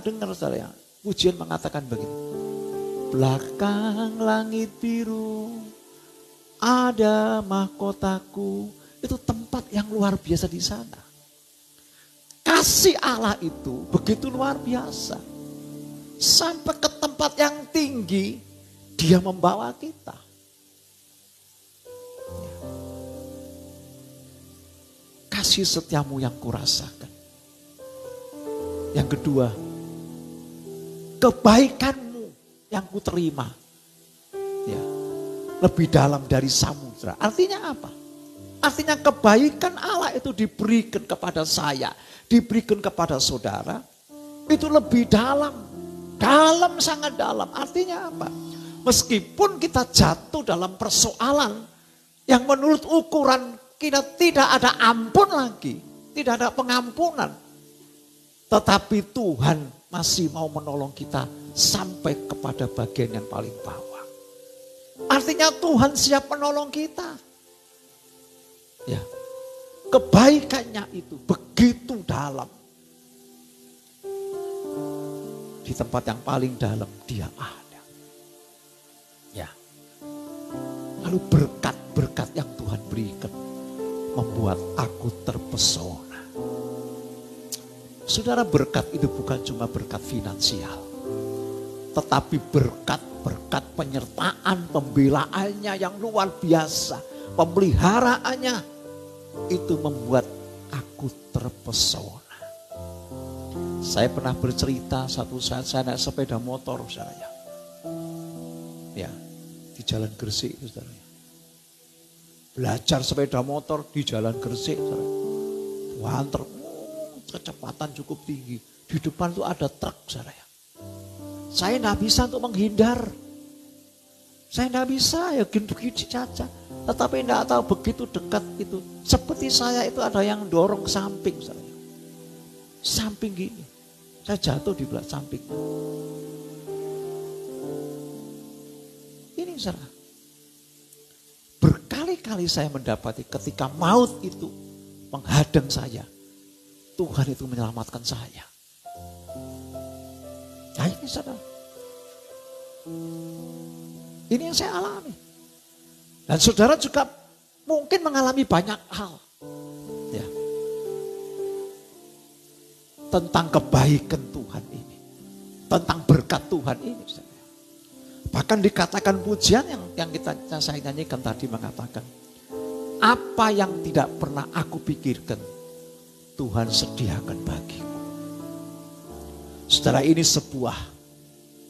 dengar saya pujian mengatakan begini. Belakang langit biru ada mahkotaku. Itu tempat yang luar biasa di sana. Kasih Allah itu begitu luar biasa. Sampai ke tempat yang tinggi, Dia membawa kita. Kasih setiamu yang kurasakan. Yang kedua, kebaikanmu yang kuterima. Ya, lebih dalam dari samudra. Artinya apa? Artinya kebaikan Allah itu diberikan kepada saya, diberikan kepada saudara, itu lebih dalam. Dalam, sangat dalam. Artinya apa? Meskipun kita jatuh dalam persoalan yang menurut ukuran kita tidak ada ampun lagi, tidak ada pengampunan. Tetapi Tuhan masih mau menolong kita sampai kepada bagian yang paling bawah. Artinya Tuhan siap menolong kita. Ya, kebaikannya itu begitu dalam. Di tempat yang paling dalam dia ada. Ya. Lalu berkat-berkat yang Tuhan berikan membuat aku terpesona. Saudara, berkat itu bukan cuma berkat finansial. Tetapi berkat-berkat penyertaan, pembelaannya yang luar biasa. Pemeliharaannya itu membuat aku terpesona. Saya pernah bercerita satu saat saya naik sepeda motor, saudara. Ya, di Jalan Gresik, saudara. Belajar sepeda motor di Jalan Gresik, saudara. Wanter, kecepatan cukup tinggi. Di depan tuh ada truk, saudara. Saya nggak bisa untuk menghindar. Saya nggak bisa, ya gini saja. Tetapi nggak tahu begitu dekat itu. Seperti saya itu ada yang dorong samping, saudara. Samping gini. Saya jatuh di belakang samping. Ini saudara. Berkali-kali saya mendapati ketika maut itu menghadang saya. Tuhan itu menyelamatkan saya. Nah ini saudara. Ini yang saya alami. Dan saudara juga mungkin mengalami banyak hal. Ya. Tentang kebaikan Tuhan ini. Tentang berkat Tuhan ini. Bahkan dikatakan pujian yang saya nyanyikan tadi mengatakan. Apa yang tidak pernah aku pikirkan. Tuhan sediakan bagiku. Saudara, ini sebuah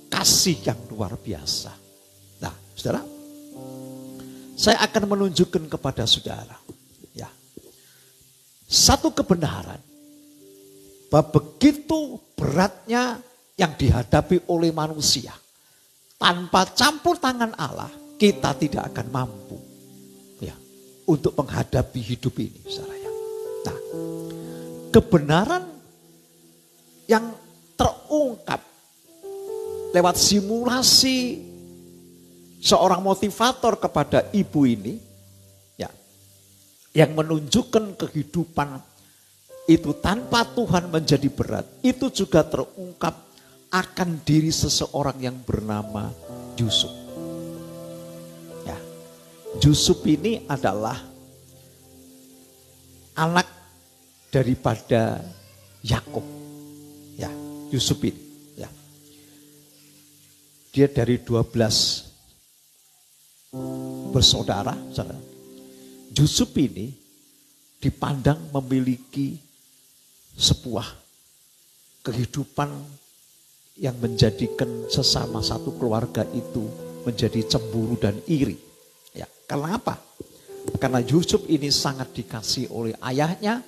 kasih yang luar biasa. Nah saudara. Saya akan menunjukkan kepada saudara. Ya, satu kebenaran. Bahwa begitu beratnya yang dihadapi oleh manusia. Tanpa campur tangan Allah, kita tidak akan mampu ya, untuk menghadapi hidup ini. Saudara. Nah, kebenaran yang terungkap lewat simulasi seorang motivator kepada ibu ini, ya, yang menunjukkan kehidupan itu tanpa Tuhan menjadi berat, itu juga terungkap akan diri seseorang yang bernama Yusuf. Ya, Yusuf ini adalah anak daripada Yakub. Ya, Yusuf ini. Ya. Dia dari 12 bersaudara. Yusuf ini dipandang memiliki sebuah kehidupan yang menjadikan sesama satu keluarga itu menjadi cemburu dan iri. Ya, karena apa? Karena Yusuf ini sangat dikasih oleh ayahnya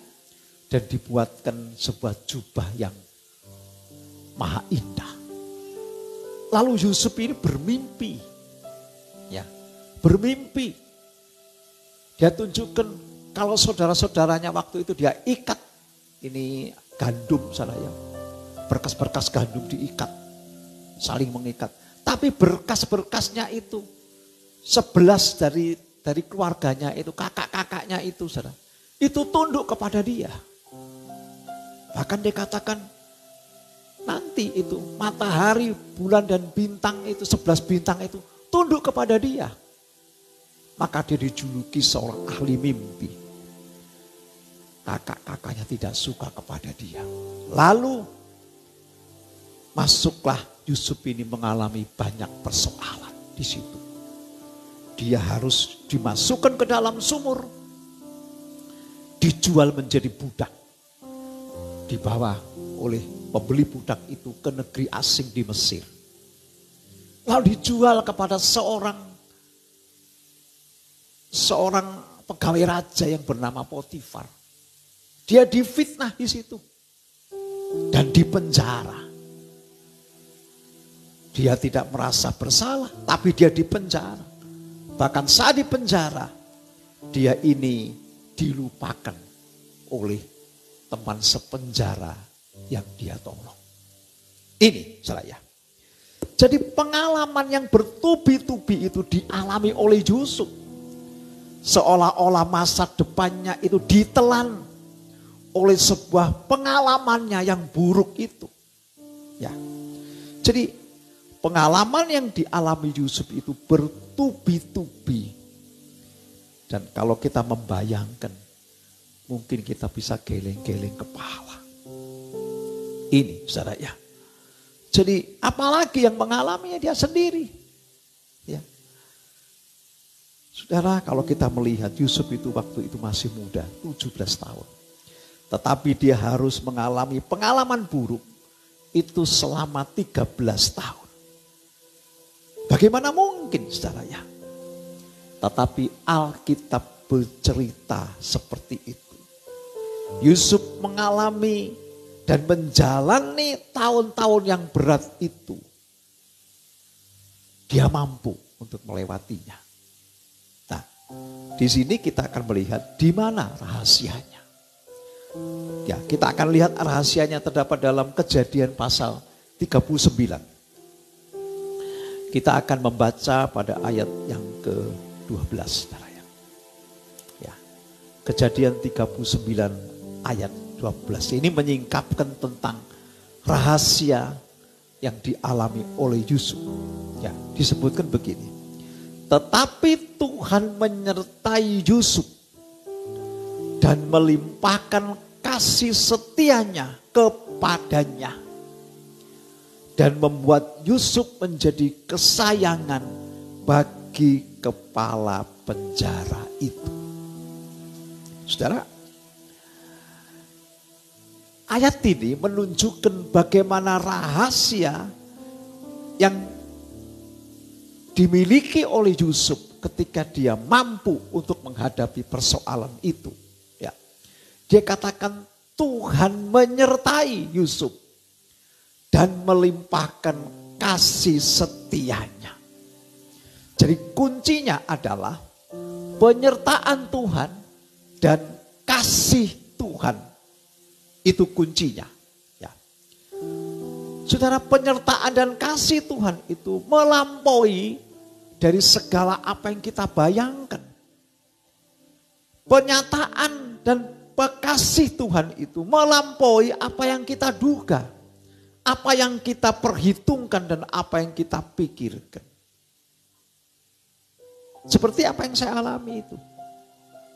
dan dibuatkan sebuah jubah yang maha indah. Lalu Yusuf ini bermimpi. Ya, bermimpi. Dia tunjukkan kalau saudara-saudaranya waktu itu dia ikat ini gandum ya. Berkas-berkas gandum diikat. Saling mengikat. Tapi berkas-berkasnya itu 11 dari keluarganya itu, kakak-kakaknya itu saudara. Itu tunduk kepada dia. Bahkan dikatakan nanti itu matahari, bulan dan bintang itu 11 bintang itu tunduk kepada dia. Maka dia dijuluki seorang ahli mimpi. Kakak-kakaknya tidak suka kepada dia. Lalu masuklah Yusuf ini mengalami banyak persoalan di situ. Dia harus dimasukkan ke dalam sumur. Dijual menjadi budak. Dibawa oleh pembeli budak itu ke negeri asing di Mesir. Lalu dijual kepada seorang seorang pegawai raja yang bernama Potifar. Dia difitnah di situ dan dipenjara. Dia tidak merasa bersalah, tapi dia dipenjara. Bahkan saat dipenjara, dia ini dilupakan oleh teman sepenjara yang dia tolong. Ini saudara. Jadi pengalaman yang bertubi-tubi itu dialami oleh Yusuf. Seolah-olah masa depannya itu ditelan oleh sebuah pengalamannya yang buruk itu. Ya. Jadi pengalaman yang dialami Yusuf itu bertubi-tubi. Dan kalau kita membayangkan, mungkin kita bisa geleng-geleng kepala. Ini saudara ya. Jadi apalagi yang mengalaminya dia sendiri. Ya. Saudara, kalau kita melihat Yusuf itu waktu itu masih muda, 17 tahun. Tetapi dia harus mengalami pengalaman buruk itu selama 13 tahun. Bagaimana mungkin saudara ya? Tetapi Alkitab bercerita seperti itu. Yusuf mengalami dan menjalani tahun-tahun yang berat itu. Dia mampu untuk melewatinya. Nah, di sini kita akan melihat di mana rahasianya. Ya, kita akan lihat rahasianya terdapat dalam Kejadian pasal 39. Kita akan membaca pada ayat yang ke-12. Ya, Kejadian 39 ayat 12. Ini menyingkapkan tentang rahasia yang dialami oleh Yusuf. Ya, disebutkan begini. Tetapi Tuhan menyertai Yusuf dan melimpahkan kasih setianya kepadanya. Dan membuat Yusuf menjadi kesayangan bagi kepala penjara itu. Saudara, ayat ini menunjukkan bagaimana rahasia yang dimiliki oleh Yusuf ketika dia mampu untuk menghadapi persoalan itu. Ya. Dia katakan Tuhan menyertai Yusuf dan melimpahkan kasih setianya. Jadi kuncinya adalah penyertaan Tuhan dan kasih Tuhan. Itu kuncinya. Ya. Saudara, penyertaan dan kasih Tuhan itu melampaui dari segala apa yang kita bayangkan. Penyataan dan kasih Tuhan itu melampaui apa yang kita duga. Apa yang kita perhitungkan dan apa yang kita pikirkan. Seperti apa yang saya alami itu.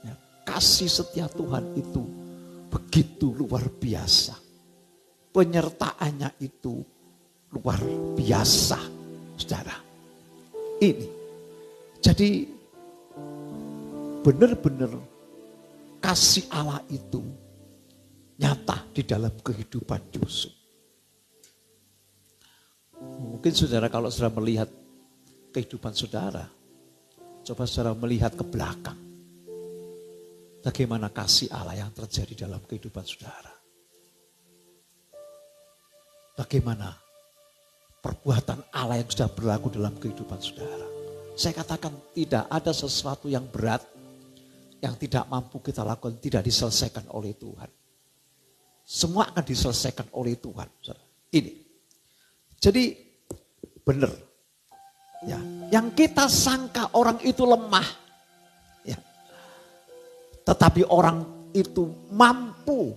Ya, kasih setia Tuhan itu begitu luar biasa. Penyertaannya itu luar biasa, saudara. Ini. Jadi benar-benar kasih Allah itu nyata di dalam kehidupan Yusuf. Mungkin saudara kalau saudara melihat kehidupan saudara, coba saudara melihat ke belakang. Bagaimana kasih Allah yang terjadi dalam kehidupan saudara. Bagaimana perbuatan Allah yang sudah berlaku dalam kehidupan saudara. Saya katakan tidak ada sesuatu yang berat yang tidak mampu kita lakukan, tidak diselesaikan oleh Tuhan. Semua akan diselesaikan oleh Tuhan. Ini. Jadi benar. Ya, yang kita sangka orang itu lemah. Ya. Tetapi orang itu mampu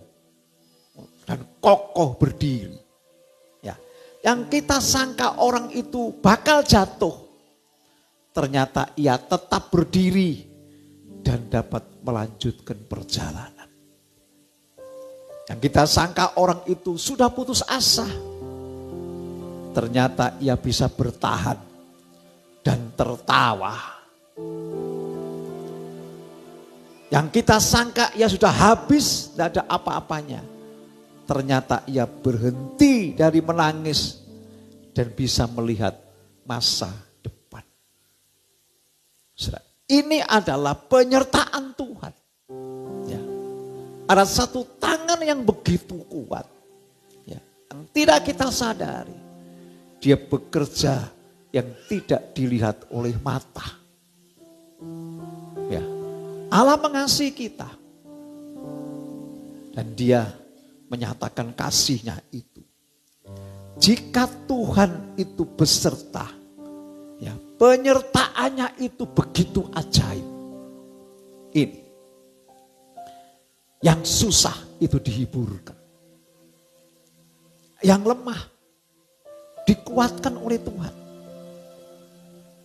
dan kokoh berdiri. Ya. Yang kita sangka orang itu bakal jatuh. Ternyata ia tetap berdiri dan dapat melanjutkan perjalanan. Yang kita sangka orang itu sudah putus asa. Ternyata ia bisa bertahan dan tertawa. Yang kita sangka ia sudah habis, tidak ada apa-apanya. Ternyata ia berhenti dari menangis dan bisa melihat masa depan. Ini adalah penyertaan Tuhan. Ya. Ada satu tangan yang begitu kuat. Ya. Yang tidak kita sadari. Dia bekerja yang tidak dilihat oleh mata. Ya. Allah mengasihi kita. Dan dia menyatakan kasihnya itu. Jika Tuhan itu beserta, ya, penyertaannya itu begitu ajaib. Ini. Yang susah itu dihiburkan. Yang lemah dikuatkan oleh Tuhan.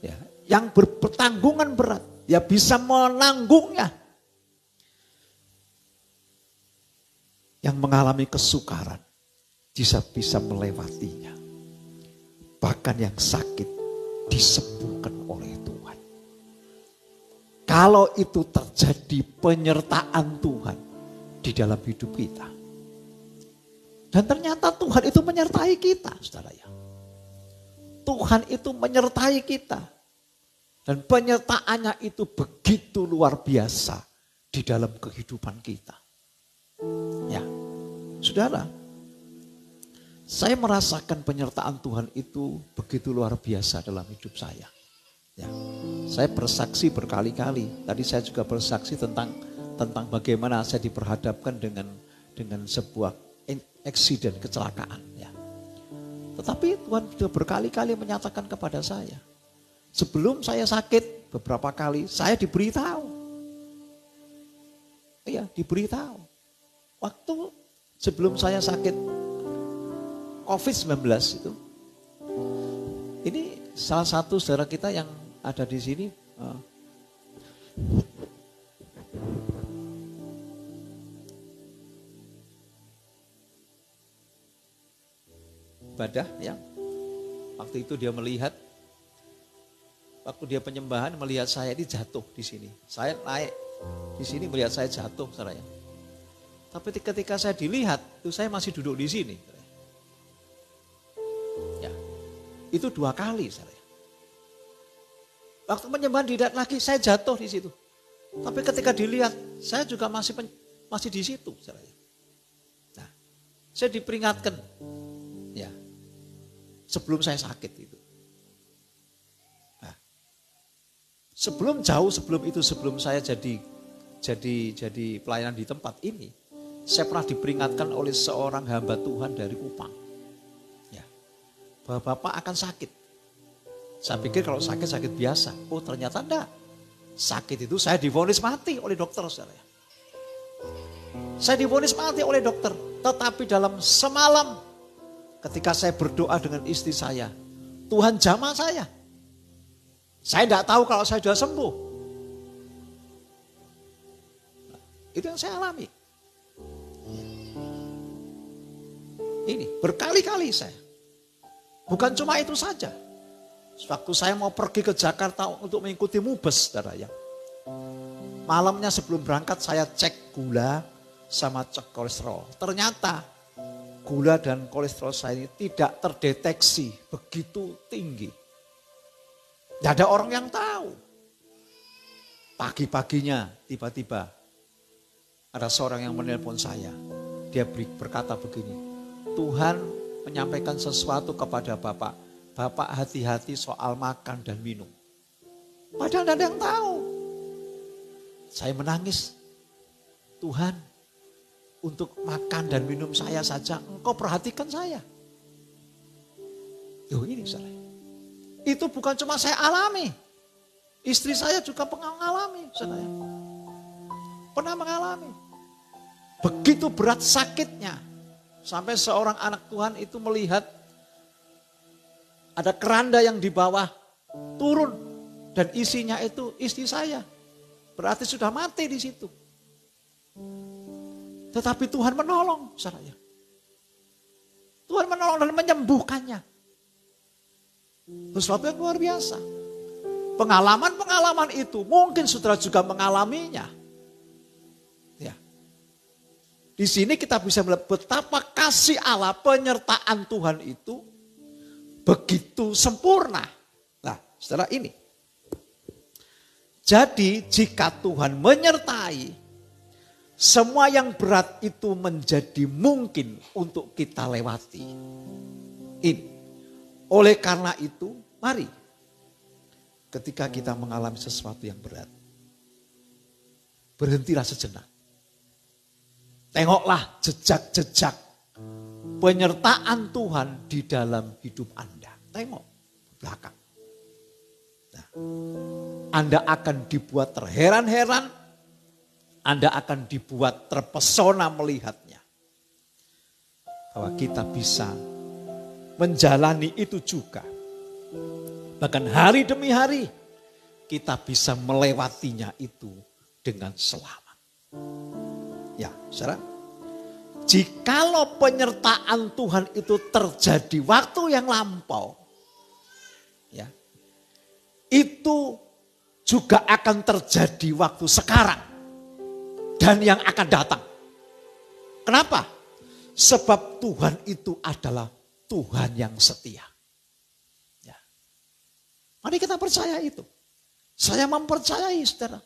Ya, yang bertanggungan berat, ya bisa menanggungnya. Yang mengalami kesukaran bisa melewatinya. Bahkan yang sakit disembuhkan oleh Tuhan. Kalau itu terjadi penyertaan Tuhan di dalam hidup kita. Dan ternyata Tuhan itu menyertai kita, saudara ya. Tuhan itu menyertai kita. Dan penyertaannya itu begitu luar biasa di dalam kehidupan kita. Ya, saudara, saya merasakan penyertaan Tuhan itu begitu luar biasa dalam hidup saya. Ya, saya bersaksi berkali-kali. Tadi saya juga bersaksi tentang bagaimana saya diperhadapkan dengan sebuah eksiden, kecelakaan. Ya. Tetapi Tuhan sudah berkali-kali menyatakan kepada saya. Sebelum saya sakit beberapa kali, saya diberitahu. Iya, diberitahu. Waktu sebelum saya sakit COVID-19 itu, ini salah satu saudara kita yang ada di sini, ibadah yang waktu itu dia melihat, waktu dia penyembahan melihat saya ini jatuh di sini, saya naik di sini melihat saya jatuh, saudara ya. Tapi ketika saya dilihat, itu saya masih duduk di sini. Ya, itu 2 kali, saudara. Waktu penyembahan dilihat lagi, saya jatuh di situ. Tapi ketika dilihat, saya juga masih di situ, saudara. Nah, saya diperingatkan, ya, sebelum saya sakit itu. Nah, sebelum saya jadi pelayanan di tempat ini, saya pernah diperingatkan oleh seorang hamba Tuhan dari Kupang. Ya, bahwa Bapak akan sakit. Saya pikir kalau sakit biasa. Oh ternyata enggak. Sakit itu saya divonis mati oleh dokter. Saya divonis mati oleh dokter. Tetapi dalam semalam ketika saya berdoa dengan istri saya, Tuhan jamah saya. Saya enggak tahu kalau saya sudah sembuh. Nah, itu yang saya alami. Ini berkali-kali saya. Bukan cuma itu saja. Waktu saya mau pergi ke Jakarta untuk mengikuti mubes, saudara ya. Malamnya sebelum berangkat saya cek gula sama cek kolesterol. Ternyata gula dan kolesterol saya ini tidak terdeteksi begitu tinggi. Tidak ada orang yang tahu. Pagi-paginya tiba-tiba ada seorang yang menelpon saya. Dia berkata begini. Tuhan menyampaikan sesuatu kepada Bapak. Bapak hati-hati soal makan dan minum. Padahal tidak ada yang tahu. Saya menangis. Tuhan, untuk makan dan minum saya saja, Engkau perhatikan saya. Loh ini saudara. Itu bukan cuma saya alami. Istri saya juga pernah mengalami, saudara. Pernah mengalami. Begitu berat sakitnya. Sampai seorang anak Tuhan itu melihat ada keranda yang di bawah turun dan isinya itu istri saya. Berarti sudah mati di situ. Tetapi Tuhan menolong saya. Tuhan menolong dan menyembuhkannya. Sesuatu yang luar biasa. Pengalaman-pengalaman itu mungkin saudara juga mengalaminya. Ya. Di sini kita bisa melihat betapa kasih Allah, penyertaan Tuhan itu begitu sempurna. Nah, setelah ini. Jadi jika Tuhan menyertai, semua yang berat itu menjadi mungkin untuk kita lewati. Ini. Oleh karena itu, mari ketika kita mengalami sesuatu yang berat, berhentilah sejenak. Tengoklah jejak-jejak penyertaan Tuhan di dalam hidup Anda. Tengok belakang. Nah, Anda akan dibuat terheran-heran, Anda akan dibuat terpesona melihatnya. Bahwa kita bisa menjalani itu juga. Bahkan hari demi hari kita bisa melewatinya itu dengan selamat. Ya, saudara. Jikalau penyertaan Tuhan itu terjadi waktu yang lampau, ya, itu juga akan terjadi waktu sekarang dan yang akan datang. Kenapa? Sebab Tuhan itu adalah Tuhan yang setia. Ya. Mari kita percaya itu. Saya mempercayai, saudara.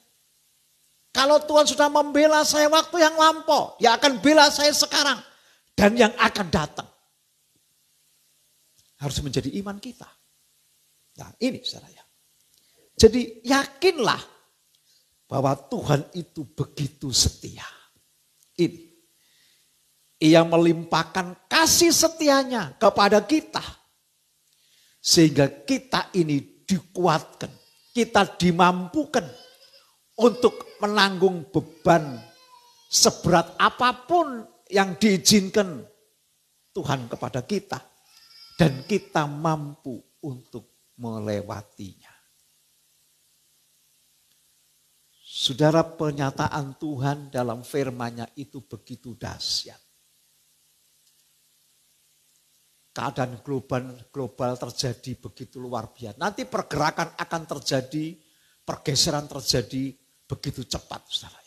Kalau Tuhan sudah membela saya waktu yang lampau, Dia akan bela saya sekarang dan yang akan datang. Harus menjadi iman kita. Nah, ini saudara. Jadi yakinlah bahwa Tuhan itu begitu setia. Ini. Ia melimpahkan kasih setianya kepada kita. Sehingga kita ini dikuatkan. Kita dimampukan untuk menanggung beban seberat apapun yang diizinkan Tuhan kepada kita. Dan kita mampu untuk melewatinya. Saudara, pernyataan Tuhan dalam firman-Nya itu begitu dahsyat. Keadaan global terjadi begitu luar biasa. Nanti pergerakan akan terjadi, pergeseran terjadi begitu cepat, saudara.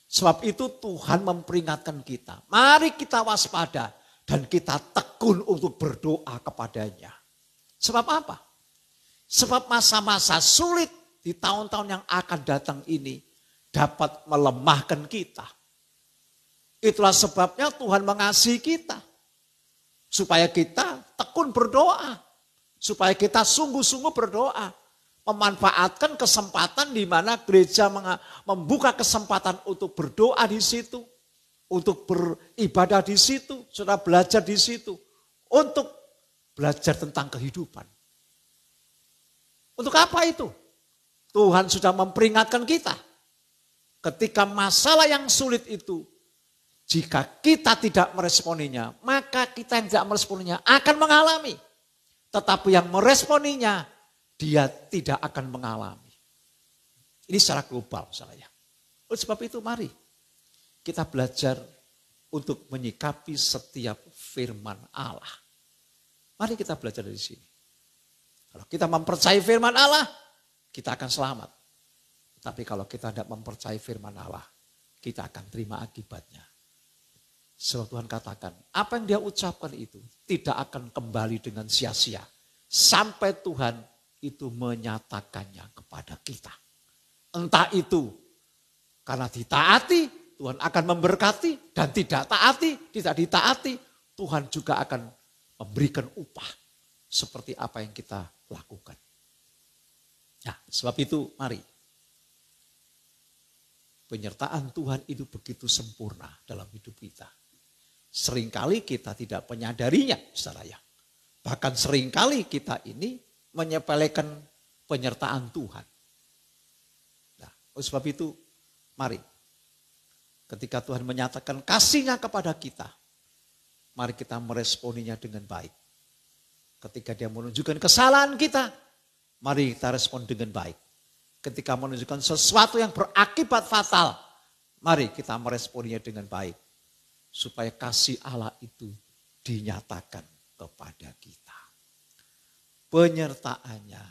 Sebab itu Tuhan memperingatkan kita. Mari kita waspada dan kita tekun untuk berdoa kepadanya. Sebab apa? Sebab masa-masa sulit di tahun-tahun yang akan datang ini dapat melemahkan kita. Itulah sebabnya Tuhan mengasihi kita. Supaya kita tekun berdoa. Supaya kita sungguh-sungguh berdoa. Memanfaatkan kesempatan di mana gereja membuka kesempatan untuk berdoa di situ. Untuk beribadah di situ. Saudara belajar di situ. Untuk belajar tentang kehidupan. Untuk apa itu? Tuhan sudah memperingatkan kita. Ketika masalah yang sulit itu, jika kita tidak meresponinya, maka kita yang tidak meresponinya akan mengalami. Tetapi yang meresponinya, dia tidak akan mengalami. Ini secara global, saya. Oleh sebab itu mari kita belajar untuk menyikapi setiap firman Allah. Mari kita belajar dari sini. Kalau kita mempercayai firman Allah, kita akan selamat. Tapi kalau kita tidak mempercayai firman Allah, kita akan terima akibatnya. Sebab Tuhan katakan, apa yang dia ucapkan itu tidak akan kembali dengan sia-sia. Sampai Tuhan itu menyatakannya kepada kita. Entah itu karena ditaati, Tuhan akan memberkati. Dan tidak taati, tidak ditaati, Tuhan juga akan memberikan upah. Seperti apa yang kita lakukan. Nah, sebab itu mari. Penyertaan Tuhan itu begitu sempurna dalam hidup kita. Seringkali kita tidak menyadarinya, saudara. Bahkan seringkali kita ini menyepelekan penyertaan Tuhan. Nah, oleh sebab itu, mari. Ketika Tuhan menyatakan kasih-Nya kepada kita, mari kita meresponinya dengan baik. Ketika dia menunjukkan kesalahan kita, mari kita respon dengan baik. Ketika menunjukkan sesuatu yang berakibat fatal, mari kita meresponinya dengan baik. Supaya kasih Allah itu dinyatakan kepada kita. Penyertaannya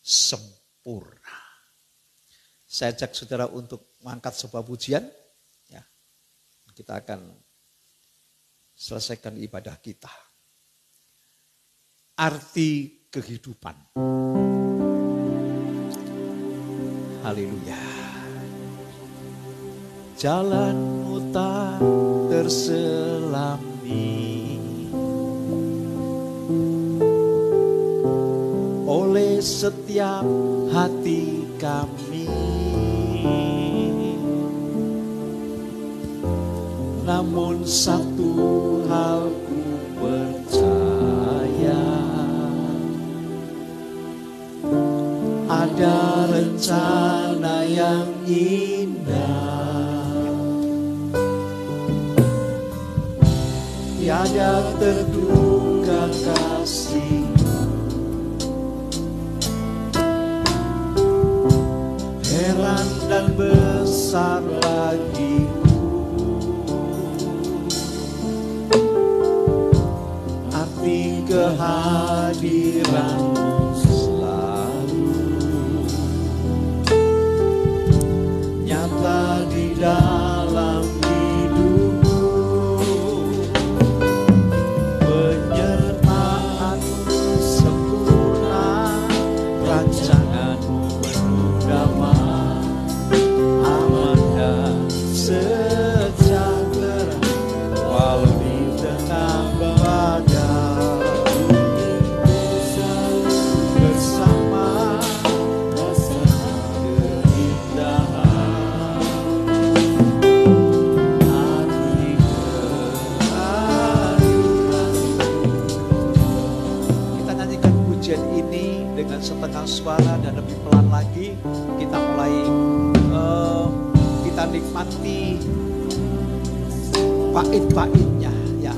sempurna. Saya ajak saudara untuk mengangkat sebuah pujian. Ya, kita akan selesaikan ibadah kita. Arti kehidupan. Haleluya. Jalanmu tak terselami oleh setiap hati kami, namun satu hal ku percaya, ada rencana yang indah, tiada terduga kasih, heran dan besar bagiku arti kehadiranmu selalu nyata di dalam hidupku, penyertaanmu sempurna, rancanganmu penuh damai, aman dan sejahtera, walau di tengah badai, bersama keindahan arti kehadiran. Kita nyanyikan pujian ini dengan setengah suara dan lebih pelan lagi. Kita mulai kita nikmati bait-baitnya ya.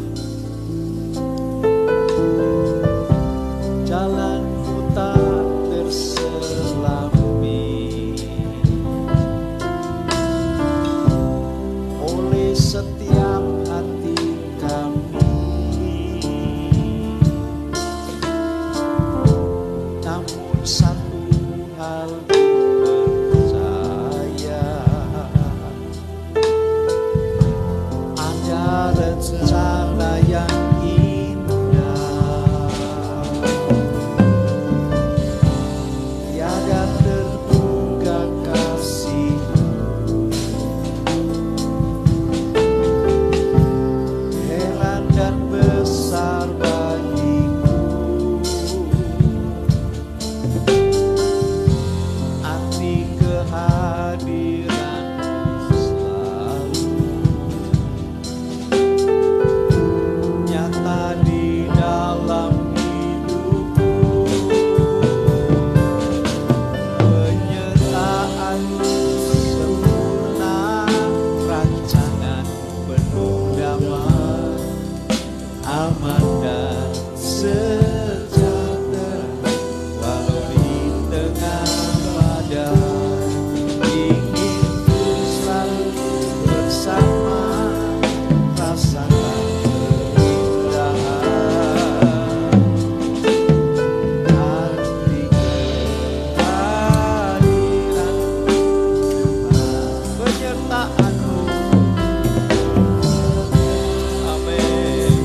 Jalanmu tak terselami oleh setiap hati kami, namun satu hal percaya, ada rencana yang indah, tiada terduga kasih, heran dan besar bagiku arti kehadiran selalu nyata di dalam hidupku, penyertaanmu sempurna, rancangan penuh damai, aman dan sejahtera, walau di tengah badai, ingin ku selalu bersama, rasakan keindahan arti kehadiran, penyertaanmu. Amin.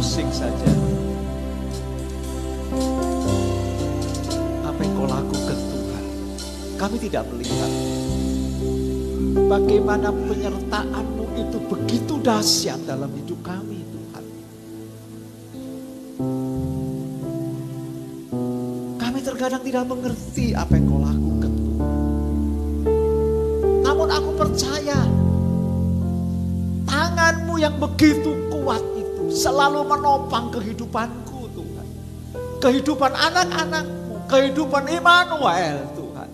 Musik saja. Apa yang kau lakukan Tuhan? Kami tidak melihat. Bagaimana penyertaan-Mu itu begitu dahsyat dalam hidup kami Tuhan. Kami terkadang tidak mengerti apa yang kau lakukan Tuhan. Namun aku percaya tangan-Mu yang begitu kuat itu selalu menopang kehidupanku Tuhan. Kehidupan anak-anak-Mu, kehidupan Immanuel Tuhan.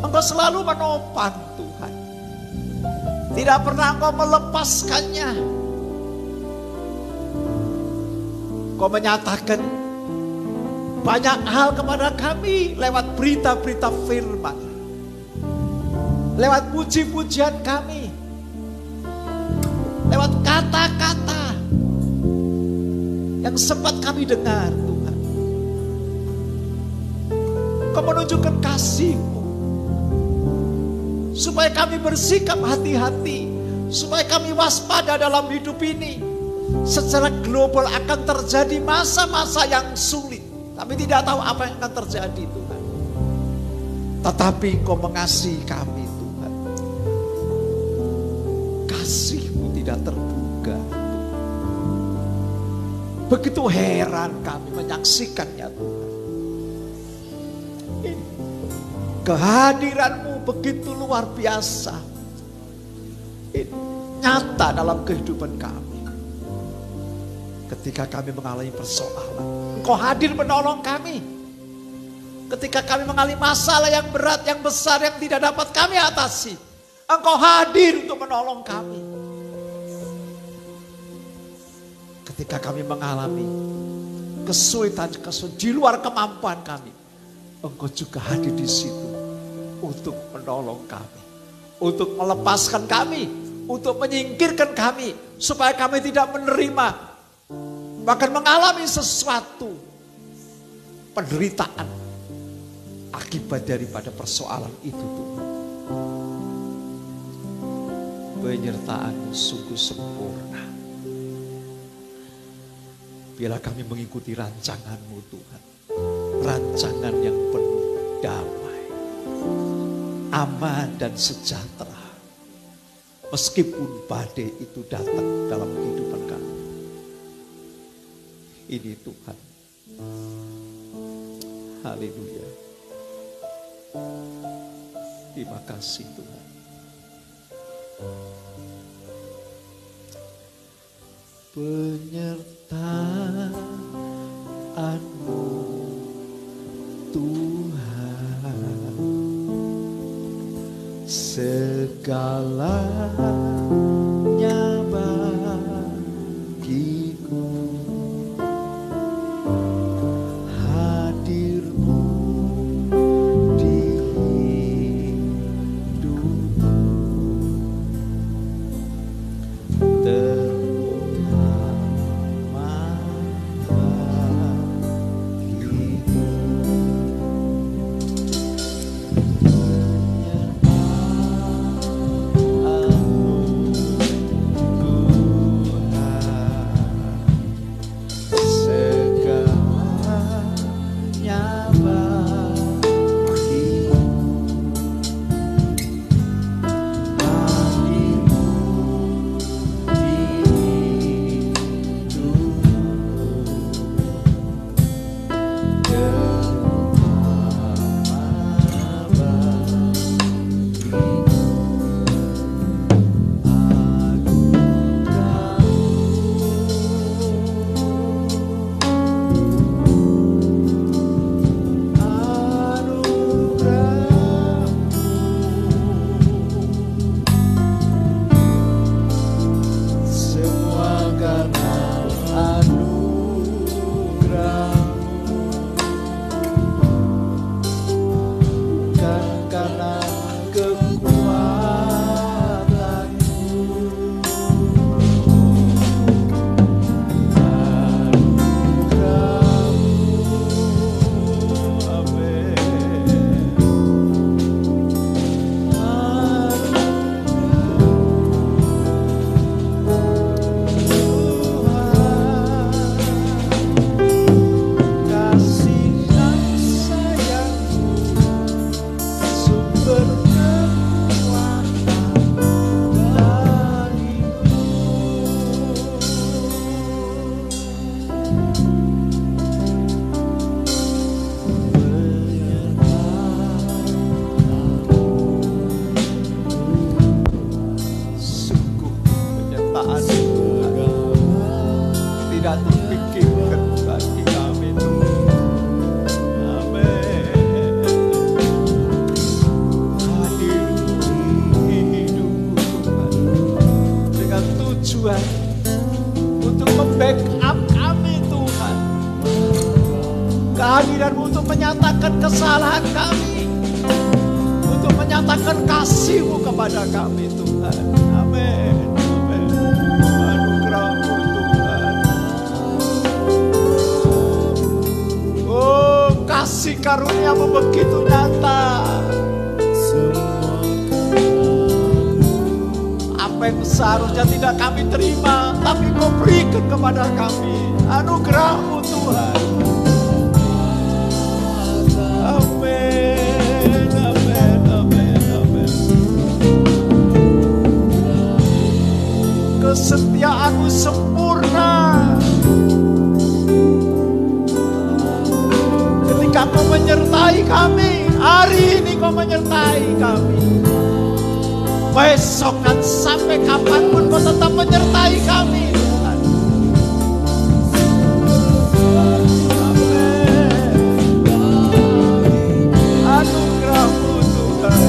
Engkau selalu menopang Tuhan. Tidak pernah Engkau melepaskannya. Kau menyatakan banyak hal kepada kami lewat berita-berita firman. lewat puji-pujian kami, lewat kata-kata yang sempat kami dengar Tuhan. Kau menunjukkan kasih-Mu, supaya kami bersikap hati-hati, supaya kami waspada dalam hidup ini. Secara global akan terjadi masa-masa yang sulit, kami tidak tahu apa yang akan terjadi Tuhan. Tetapi Engkau mengasihi kami Tuhan. Kasih-Mu tidak terduga. Begitu heran kami menyaksikannya Tuhan. Kehadiran-Mu begitu luar biasa. Nyata dalam kehidupan kami. Ketika kami mengalami persoalan, Engkau hadir menolong kami. Ketika kami mengalami masalah yang berat, yang besar, yang tidak dapat kami atasi, Engkau hadir untuk menolong kami. Ketika kami mengalami kesulitan di luar kemampuan kami, Engkau juga hadir di situ untuk menolong kami, untuk melepaskan kami, untuk menyingkirkan kami, supaya kami tidak menerima, bahkan mengalami sesuatu penderitaan akibat daripada persoalan itu Tuhan. Penyertaan sungguh sempurna. Biarlah kami mengikuti rancangan-Mu Tuhan. Rancangan yang penuh damai, aman dan sejahtera. Meskipun badai itu datang dalam kehidupan kami. Ini Tuhan. Haleluya. Terima kasih Tuhan. Penyertaan-Mu Tuhan, segalanya bagiku. Hadir-Mu di hidupku, terutama bagiku. Kehadiran-Mu untuk menyatakan kesalahan kami, untuk menyatakan menyatakan kasih-Mu kepada kami Tuhan. Amin. Amin. Anugerah-Mu Tuhan. Oh, kasih karunia-Mu begitu nyata. Apa yang seharusnya tidak kami terima, tapi Kau berikan kepada kami. Anugerah-Mu Tuhan. Amin, amin, amin, amin. Kesetiaan-Mu sempurna. Ketika Kau menyertai kami, hari ini Kau menyertai kami. Besok dan sampai kapanpun Kau tetap menyertai kami. Anugerah-Mu Tuhan.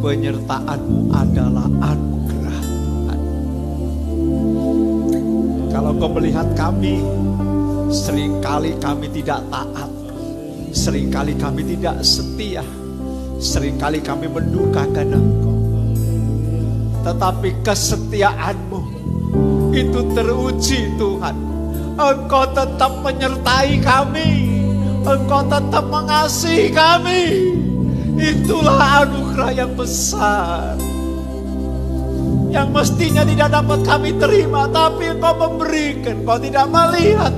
Penyertaan-Mu adalah anugerah Tuhan. Kalau Kau melihat kami, seringkali kami tidak taat, seringkali kami tidak setia, seringkali kami mendukakan Engkau. Tetapi kesetiaan-Mu itu teruji Tuhan. Engkau tetap menyertai kami, Engkau tetap mengasihi kami. Itulah anugerah yang besar, yang mestinya tidak dapat kami terima, tapi Engkau memberikan. Engkau tidak melihat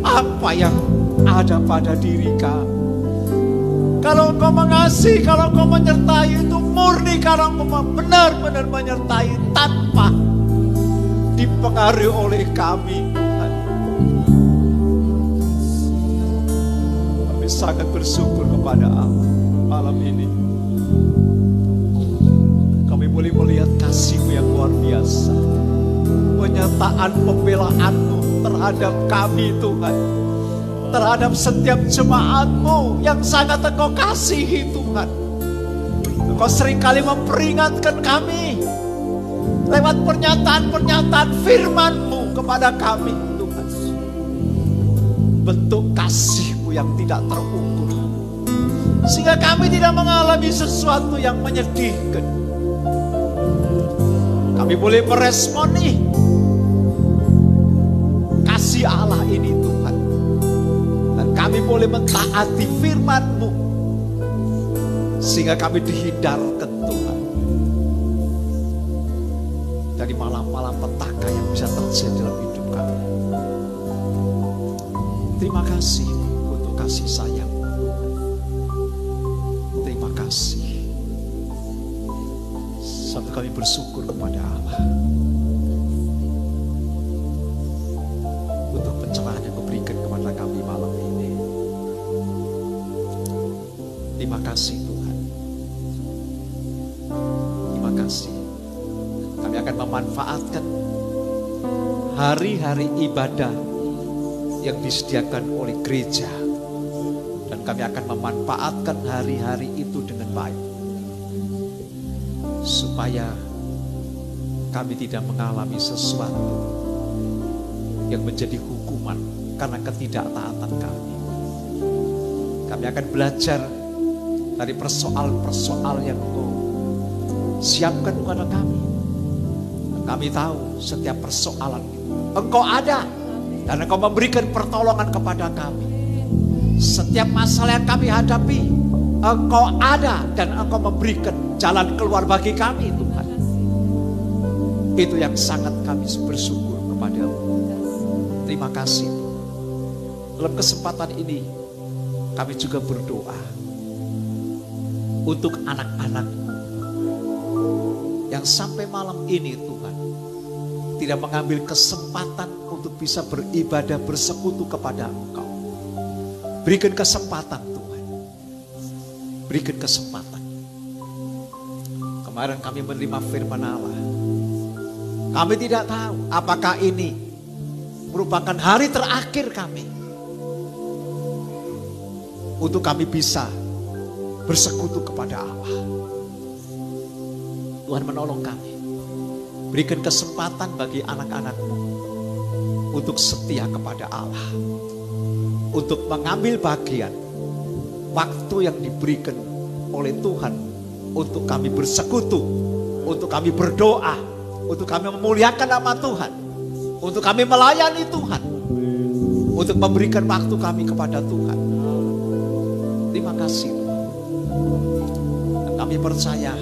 apa yang ada pada diri kami. Kalau Engkau mengasihi, kalau Engkau menyertai, itu murni karena Engkau benar-benar menyertai tanpa dipengaruhi oleh kami. Sangat bersyukur kepada Allah malam ini. Kami boleh melihat kasih-Mu yang luar biasa, penyertaan pembelaan-Mu terhadap kami Tuhan, terhadap setiap jemaat-Mu yang sangat Engkau kasihi Tuhan. Engkau seringkali memperingatkan kami, lewat pernyataan-pernyataan firman-Mu kepada kami Tuhan. Bentuk kasih-Mu yang tidak terukur, sehingga kami tidak mengalami sesuatu yang menyedihkan. Kami boleh meresponi kasih Allah ini Tuhan. Dan kami boleh mentaati firman-Mu, sehingga kami dihindarkan Tuhan dari malam-malam petaka yang bisa terjadi dalam hidup kami. Terima kasih untuk kasih sayang. Terima kasih. Sampai kami bersyukur kepada Allah untuk pencerahan yang diberikan kepada kami malam ini. Terima kasih Tuhan. Terima kasih. Kami akan memanfaatkan hari-hari ibadah yang disediakan oleh gereja, dan kami akan memanfaatkan hari-hari itu dengan baik, supaya kami tidak mengalami sesuatu yang menjadi hukuman karena ketidaktaatan kami. Kami akan belajar dari persoalan-persoalan yang Engkau siapkan kepada kami. Kami tahu setiap persoalan itu Engkau ada, dan Engkau memberikan pertolongan kepada kami. Setiap masalah yang kami hadapi, Engkau ada dan Engkau memberikan jalan keluar bagi kami Tuhan. Itu yang sangat kami bersyukur kepada-Mu. Terima kasih. Dalam kesempatan ini kami juga berdoa untuk anak-anak-Mu yang sampai malam ini Tuhan tidak mengambil kesempatan untuk bisa beribadah bersekutu kepada Engkau. Berikan kesempatan Tuhan. Berikan kesempatan. Kemarin kami menerima firman Allah. Kami tidak tahu apakah ini merupakan hari terakhir kami untuk kami bisa bersekutu kepada Allah. Tuhan menolong kami. Berikan kesempatan bagi anak-anak-Mu untuk setia kepada Allah, untuk mengambil bagian waktu yang diberikan oleh Tuhan untuk kami bersekutu, untuk kami berdoa, untuk kami memuliakan nama Tuhan, untuk kami melayani Tuhan, untuk memberikan waktu kami kepada Tuhan. Terima kasih Tuhan. Dan kami percaya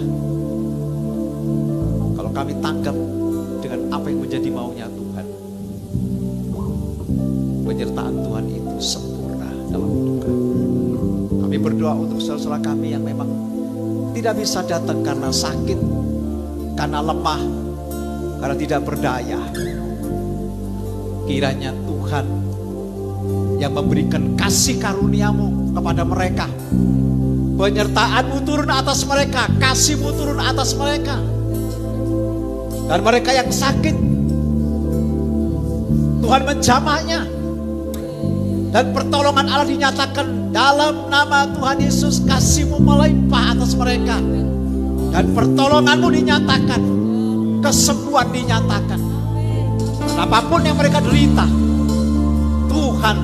kalau kami tanggap dengan apa yang menjadi maunya Tuhan, penyertaan Tuhan itu sempurna dalam hidup kami. Kami berdoa untuk saudara-saudara kami yang memang tidak bisa datang karena sakit, karena lemah, karena tidak berdaya. Kiranya Tuhan yang memberikan kasih karunia-Mu kepada mereka, penyertaan-Mu turun atas mereka, kasih-Mu turun atas mereka. Dan mereka yang sakit, Tuhan menjamahnya. Dan pertolongan Allah dinyatakan dalam nama Tuhan Yesus. Kasih-Mu melimpah atas mereka. Dan pertolongan-Mu dinyatakan. Kesembuhan dinyatakan. Dan apapun yang mereka derita, Tuhan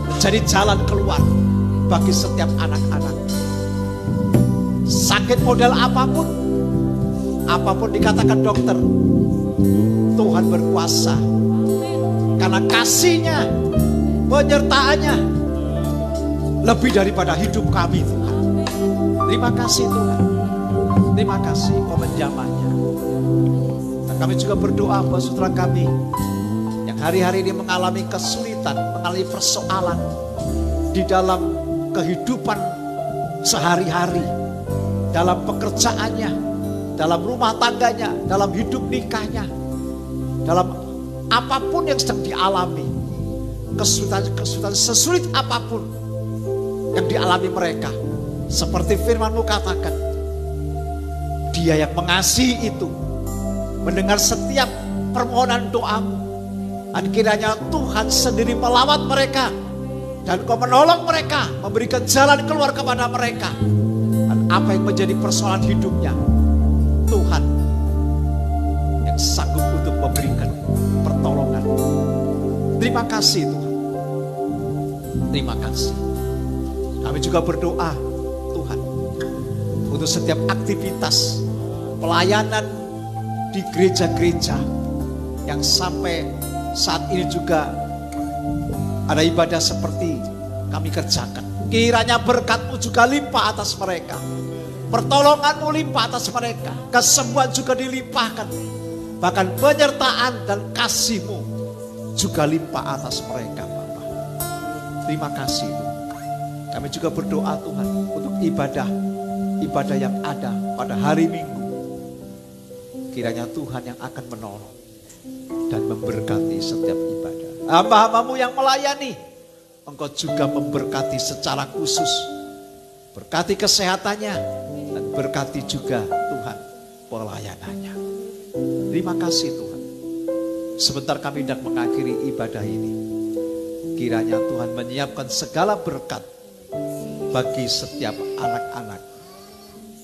menjadi jalan keluar bagi setiap anak-anak. Sakit model apapun, apapun dikatakan dokter, Tuhan berkuasa. Karena kasih-Nya, penyertaannya lebih daripada hidup kami Tuhan. Terima kasih Tuhan. Terima kasih Kau menjamahnya. Dan kami juga berdoa buat saudara kami yang hari-hari ini mengalami kesulitan, mengalami persoalan di dalam kehidupan sehari-hari, dalam pekerjaannya, dalam rumah tangganya, dalam hidup nikahnya, dalam apapun yang sedang dialami, kesulitan sesulit apapun yang dialami mereka. Seperti firman-Mu katakan, Dia yang mengasihi itu mendengar setiap permohonan doamu. Dan kiranya Tuhan sendiri melawat mereka, dan Kau menolong mereka, memberikan jalan keluar kepada mereka. Dan apa yang menjadi persoalan hidupnya, Tuhan yang sanggup untuk memberikan pertolongan. Terima kasih Tuhan. Terima kasih. Kami juga berdoa Tuhan untuk setiap aktivitas pelayanan di gereja-gereja yang sampai saat ini juga ada ibadah seperti kami kerjakan. Kiranya berkat-Mu juga limpah atas mereka. Pertolongan-Mu limpah atas mereka. Kesembuhan juga dilimpahkan. Bahkan penyertaan dan kasih-Mu juga limpah atas mereka Bapa. Terima kasih Tuhan. Kami juga berdoa Tuhan untuk ibadah yang ada pada hari Minggu. Kiranya Tuhan yang akan menolong dan memberkati setiap ibadah. Hamba-hamba-Mu yang melayani, Engkau juga memberkati secara khusus. Berkati kesehatannya dan berkati juga Tuhan pelayanannya. Terima kasih Tuhan. Sebentar kami hendak mengakhiri ibadah ini. Kiranya Tuhan menyiapkan segala berkat bagi setiap anak-anak.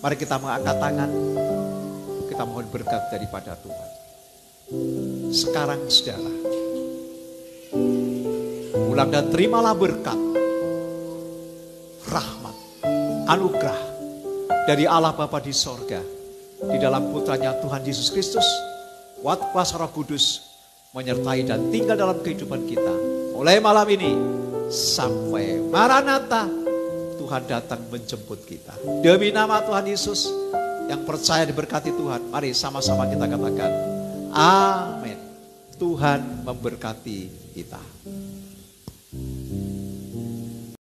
Mari kita mengangkat tangan. Kita mohon berkat daripada Tuhan. Sekarang saudara, pulang dan terimalah berkat, rahmat, anugerah dari Allah Bapa di sorga, di dalam putranya Tuhan Yesus Kristus, kuat kuasa Roh Kudus menyertai dan tinggal dalam kehidupan kita. Mulai malam ini sampai Maranatha, Tuhan datang menjemput kita. Demi nama Tuhan Yesus yang percaya diberkati Tuhan, mari sama-sama kita katakan, amin. Tuhan memberkati kita.